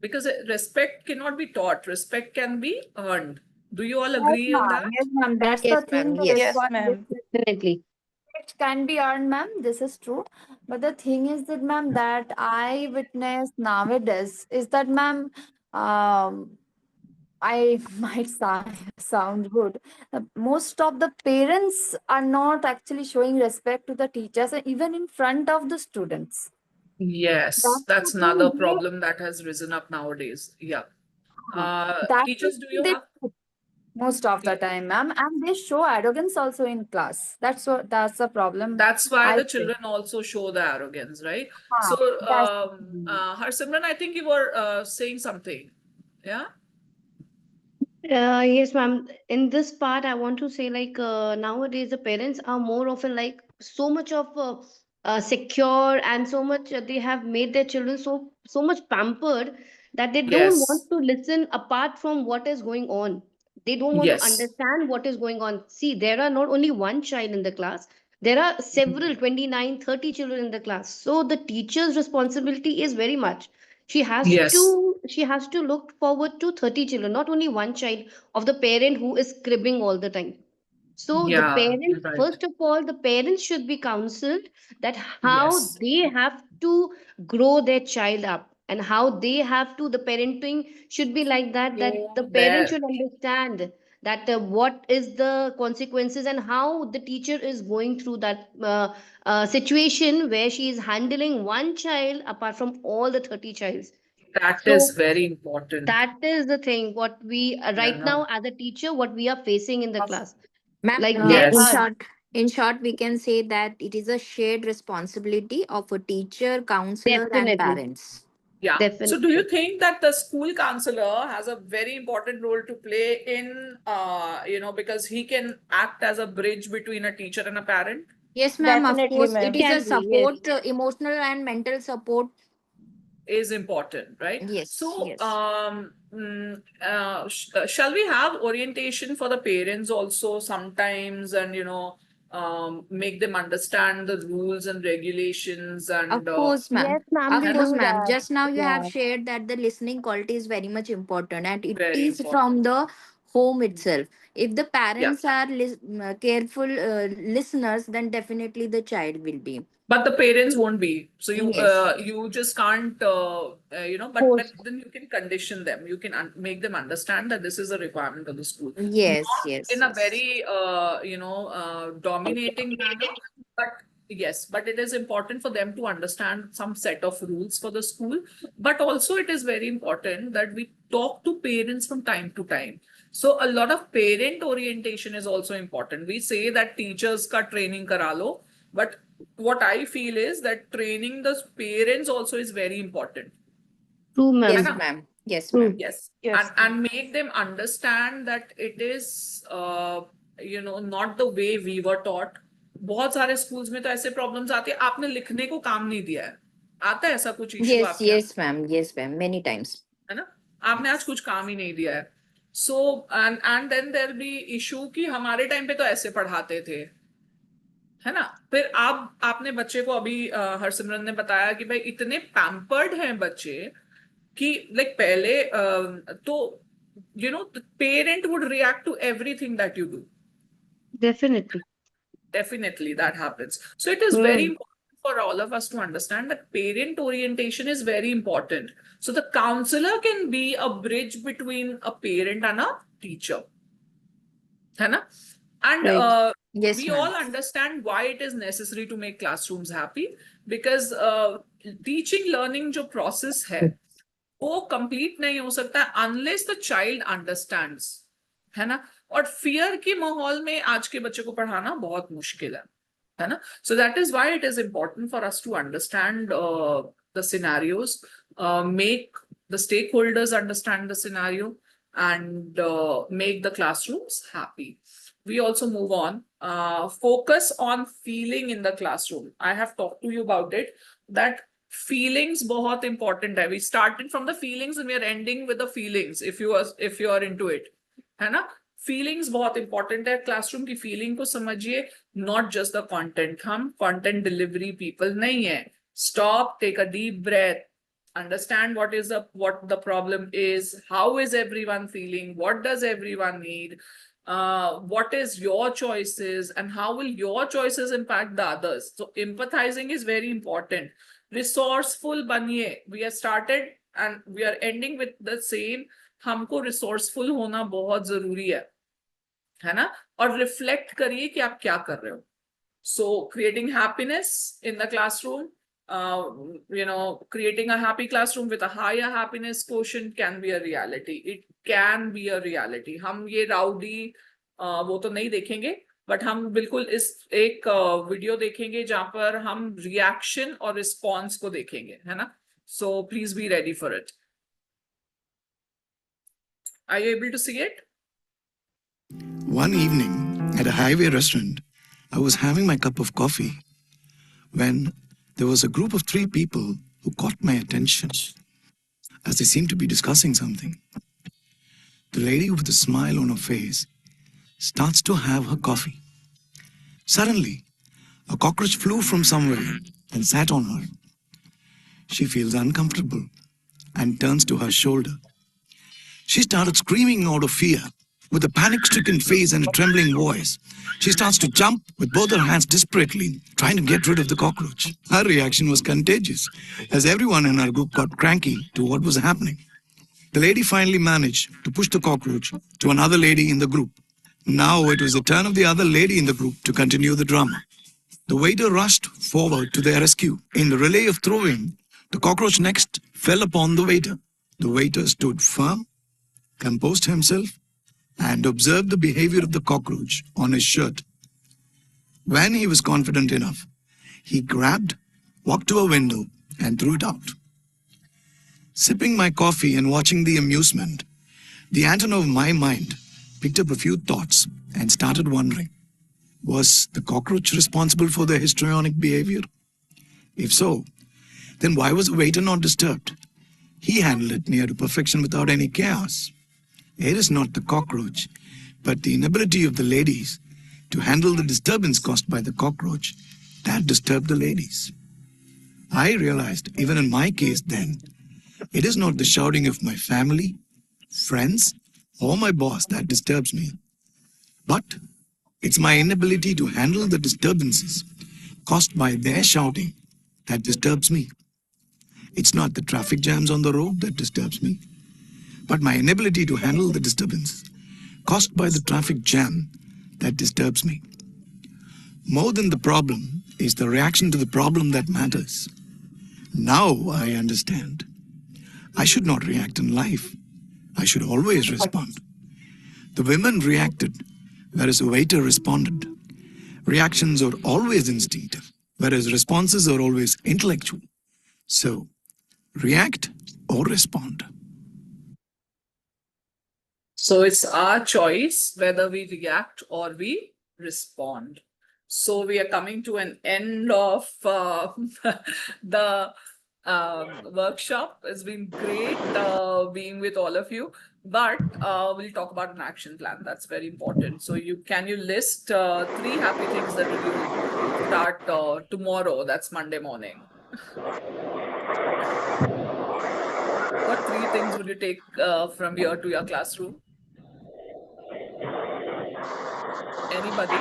Because respect cannot be taught, respect can be earned. Do you all agree on that? Yes, ma'am. That's Yes, the thing. ma'am. That Yes. Yes, ma'am. Definitely. it can be earned, ma'am. This is true. But the thing is that, ma'am, that I witness nowadays is that, ma'am, I might sound good. Most of the parents are not actually showing respect to the teachers, and even in front of the students. Yes, that's That's the another thing. problem that has risen up nowadays. Yeah. That's Teachers, do you they have? most of the time, ma'am, and they show arrogance also in class. That's the problem. That's why I the think. children also show the arrogance, right? Huh, So, that's Harsimran, I think you were saying something. Yeah. Yes, ma'am. In this part, I want to say like nowadays the parents are more often like so much of secure and so much they have made their children so much pampered that they don't want Yes. to listen apart from what is going on. They don't want to Yes. understand what is going on. See, there are not only one child in the class. There are several 29, 30 children in the class. So the teacher's responsibility is very much. Yes. She has to look forward to 30 children, not only one child of the parent who is cribbing all the time. So the Yeah. parents, Right. first of all, the parents should be counseled that how Yes. they have to grow their child up and how they have to, the parenting should be like that the parent There. should understand that what is the consequences and how the teacher is going through that situation where she is handling one child apart from all the 30 childs. That is So very important. that is the thing what we right Yeah. now as a teacher what we are facing in the class. Ma'am, Like there Yes. are in short, we can say that it is a shared responsibility of a teacher, counselor, and definitely parents. Yeah. So do you definitely think that the school counselor has a very important role to play in, because he can act as a bridge between a teacher and a parent? Yes, ma'am. Of Definitely, course, it ma'am. is a can be, yes. support, emotional and mental support. Is important, right? Yes, So, yes. shall we have orientation for the parents also sometimes, and make them understand the rules and regulations and Of course, ma'am. Yes, ma'am, Of we है ना? course, do ma'am. that. Just now you have Yeah. shared that the listening quality is very much important and it Very is important. from the home itself. If the Yeah. parents are careful listeners, then definitely the child will be. But the parents won't be. So you Yes. you just can't but then you can condition them. You can make them understand that this is a requirement of the school. Yes, Not yes, in a yes. very dominating manner, but yes, but it is important for them to understand some set of rules for the school. But also it is very important that we talk to parents from time to time. So a lot of parent orientation is also important. We say that teachers ka training kara lo, but what I feel is that training the parents also is very important. True, है Yes, ma'am. ना? ma'am. Yes, True. ma'am. Yes. Yes, And make them understand that it is not the way we were taught. बहुत सारे schools में तो ऐसे problems आते हैं, आपने लिखने को काम नहीं दिया है. आता है ऐसा कुछ issue Yes, आपके यहाँ? yes, ma'am. Yes, ma'am. Many times. है ना? आपने आज कुछ काम ही नहीं दिया है. So and then there'll be issue कि हमारे टाइम पे तो ऐसे पढ़ाते थे. है ना? फिर आपने बच्चे को अभी हरसिमरन ने बताया कि भाई इतने पैम्पर्ड हैं बच्चे कि लाइक पहले तो the parent would react to everything that you do. Definitely that happens. So it is very important for all of us to understand that parent orientation is very important. So the counselor can be a bridge between a parent and a teacher. है ना? And Right. Yes, we ma'am. all understand why it is necessary to make classrooms happy, because teaching learning जो process है वो complete नहीं हो सकता unless the child understands, है ना? और fear के माहौल में आज के बच्चे को पढ़ाना बहुत मुश्किल है ना? So that is why it is important for us to understand the scenarios, make the stakeholders understand the scenario, and make the classrooms happy. We also move on. Focus on feeling in the classroom. I have talked to you about it, that feelings बहुत important है. We started from the feelings and we are ending with the feelings if you are into it. है ना? Feelings बहुत important है. Classroom की feeling को समझिए, not just the content. हम content delivery people नहीं है. Stop, take a deep breath. Understand what the problem is, how is everyone feeling, what does everyone need, what is your choices, and how will your choices impact the others. So empathizing is very important. Resourceful baniye. We have started and we are ending with the same. हमको resourceful होना बहुत जरूरी है ना? और reflect करिए कि आप क्या कर रहे हो. So creating happiness in the classroom. Creating a happy classroom with a higher happiness quotient can be a reality. It can be a reality. हम ये rowdy वो तो नहीं देखेंगे, but हम बिल्कुल इस एक वीडियो देखेंगे जहां पर हम reaction और response को देखेंगे, है ना? So please be ready for it. Are you able to see it? One evening at a highway restaurant, I was having my cup of coffee when there was a group of 3 people who caught my attention as they seemed to be discussing something. The lady with a smile on her face starts to have her coffee. Suddenly, a cockroach flew from somewhere and sat on her. She feels uncomfortable and turns to her shoulder. She started screaming out of fear. With a panic-stricken face and a trembling voice, she starts to jump with both her hands desperately, trying to get rid of the cockroach. Her reaction was contagious, as everyone in our group got cranky to what was happening. The lady finally managed to push the cockroach to another lady in the group. Now it was the turn of the other lady in the group to continue the drama. The waiter rushed forward to their rescue. In the relay of throwing, the cockroach next fell upon the waiter. The waiter stood firm, composed himself, and observed the behavior of the cockroach on his shirt. When he was confident enough, he grabbed, walked to a window, and threw it out. Sipping my coffee and watching the amusement, the antenna of my mind picked up a few thoughts and started wondering, was the cockroach responsible for the histrionic behavior? If so, then why was the waiter not disturbed? He handled it near to perfection without any chaos. It is not the cockroach, but the inability of the ladies to handle the disturbance caused by the cockroach that disturbed the ladies. I realized, even in my case then, it is not the shouting of my family, friends, or my boss that disturbs me, but it's my inability to handle the disturbances caused by their shouting that disturbs me. It's not the traffic jams on the road that disturbs me, but my inability to handle the disturbances caused by the traffic jam that disturbs me. More than the problem is the reaction to the problem that matters. Now I understand. I should not react in life. I should always respond. The women reacted, whereas the waiter responded. Reactions are always instinctive, whereas responses are always intellectual. So, react or respond. So it's our choice whether we react or we respond. So we are coming to an end of the workshop. It's been great being with all of you, but we'll talk about an action plan. That's very important. So can you list 3 happy things that will start tomorrow? That's Monday morning. What 3 things would you take from here to your classroom? Anybody?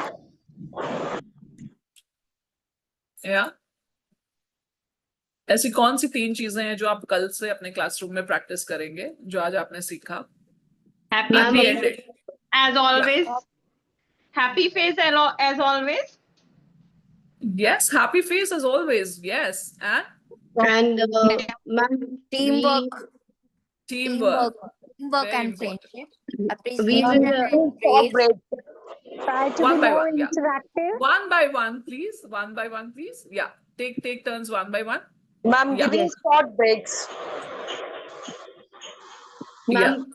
Yeah. ऐसी कौन सी 3 चीजें हैं जो आप कल से अपने classroom में प्रैक्टिस करेंगे जो आज आपने सीखा? Happy face as always. Happy face as always. Yes, happy face as always. Yes, and teamwork. Teamwork And friendship. We will try to one be by more one. Yeah. interactive. One by one, please. One by one, please. Yeah. Take turns one by one. Ma'am, Yeah. giving short breaks. Ma'am,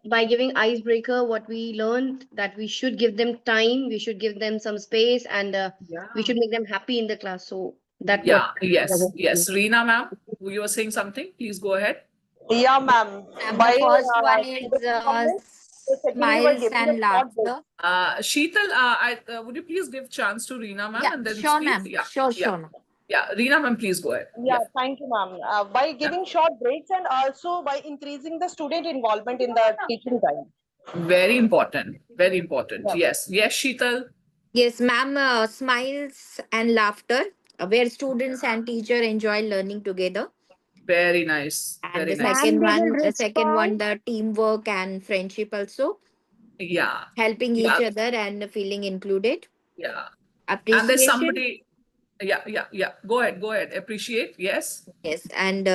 by giving icebreaker, what we learned that we should give them time, we should give them some space, and we should make them happy in the class. So that's Yeah, what. yes. Reena ma'am, you were saying something? Please go ahead. Yeah, ma'am. And By the first one is the second you were smiles giving and a short break. laughter. Sheetal, would you please give chance to Reena ma'am Yeah, and then sure, speak? ma'am. Yeah, Sure, yeah. sure, ma'am. Yeah, Reena ma'am, please go ahead. Yeah, thank you, ma'am. By giving short breaks and also by increasing the student involvement in the teaching time. Very important. Very important. Yeah. Yes. Yes, Sheetal. Yes, ma'am. Smiles and laughter, where students and teacher enjoy learning together. Very nice. And Very the nice. second one, the teamwork and friendship also, Yeah. helping each Yeah. other and feeling included. Yeah. And Appreciation. there's somebody. Yeah. Go ahead. Appreciate. Yes. Yes, and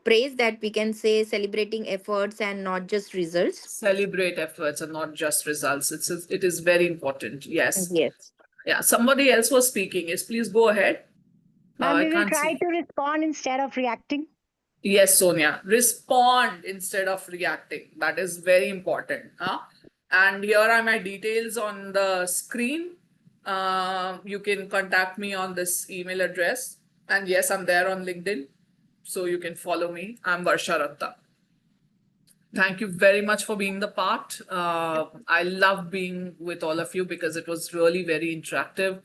praise, that we can say celebrating efforts and not just results. Celebrate efforts and not just results. It is very important. Yes. Yes. Yeah. Somebody else was speaking. Yes, please go ahead. Ma'am, I we will can't try see. to respond instead of reacting. Yes, Sonia. Respond instead of reacting. That is very important. And here are my details on the screen. You can contact me on this email address. And yes, I'm there on LinkedIn. So you can follow me. I'm Varsha Ratta. Thank you very much for being the part. I love being with all of you because it was really very interactive.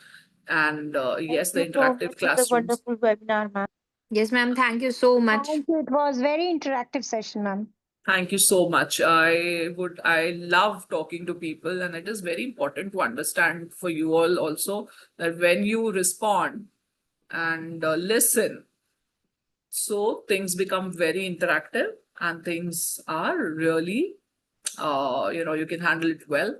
And yes, the interactive classrooms. Wonderful webinar, ma'am. Yes, ma'am. Thank you so much. Thank you. It was very interactive session, ma'am. Thank you so much. I love talking to people, and it is very important to understand for you all also that when you respond and listen, so things become very interactive and things are really, you can handle it well.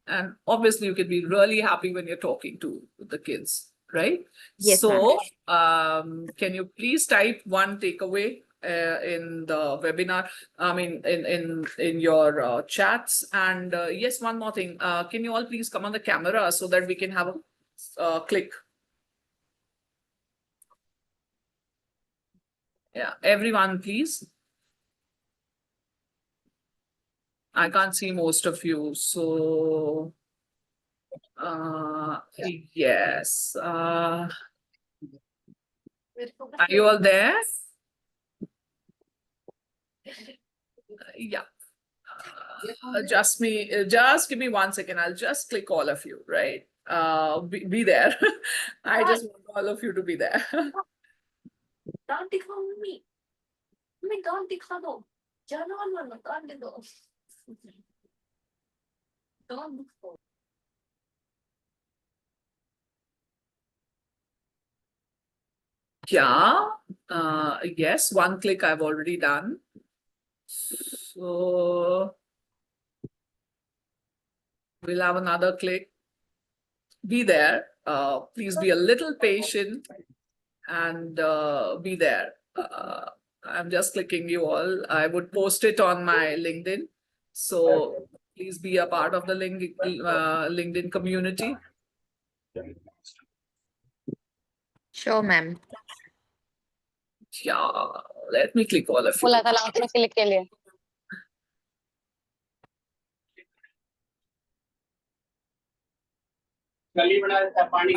And obviously you can be really happy when you're talking to the kids, right? Yes, So can you please type one takeaway in the webinar, I mean in your chats? And yes, one more thing, can you all please come on the camera so that we can have a click? Yeah, everyone please. I can't see most of you, so yes. Are you all there? Yeah. Just give me 1 second. I'll just click all of you, right? Be there. I just want all of you to be there. Don't दिखाओ mummy, mummy don't दिखा दो, जानो वाला काट दे दो, don't दिखाओ. Yeah. Yes, one click I've already done. So we'll have another click. Be there. Please be a little patient and be there. I'm just clicking you all. I would post it on my LinkedIn. So please be a part of the LinkedIn community. Sure, ma'am. Yeah, let me click all of you. बोला था last में click के लिए. गली बना देता है पानी.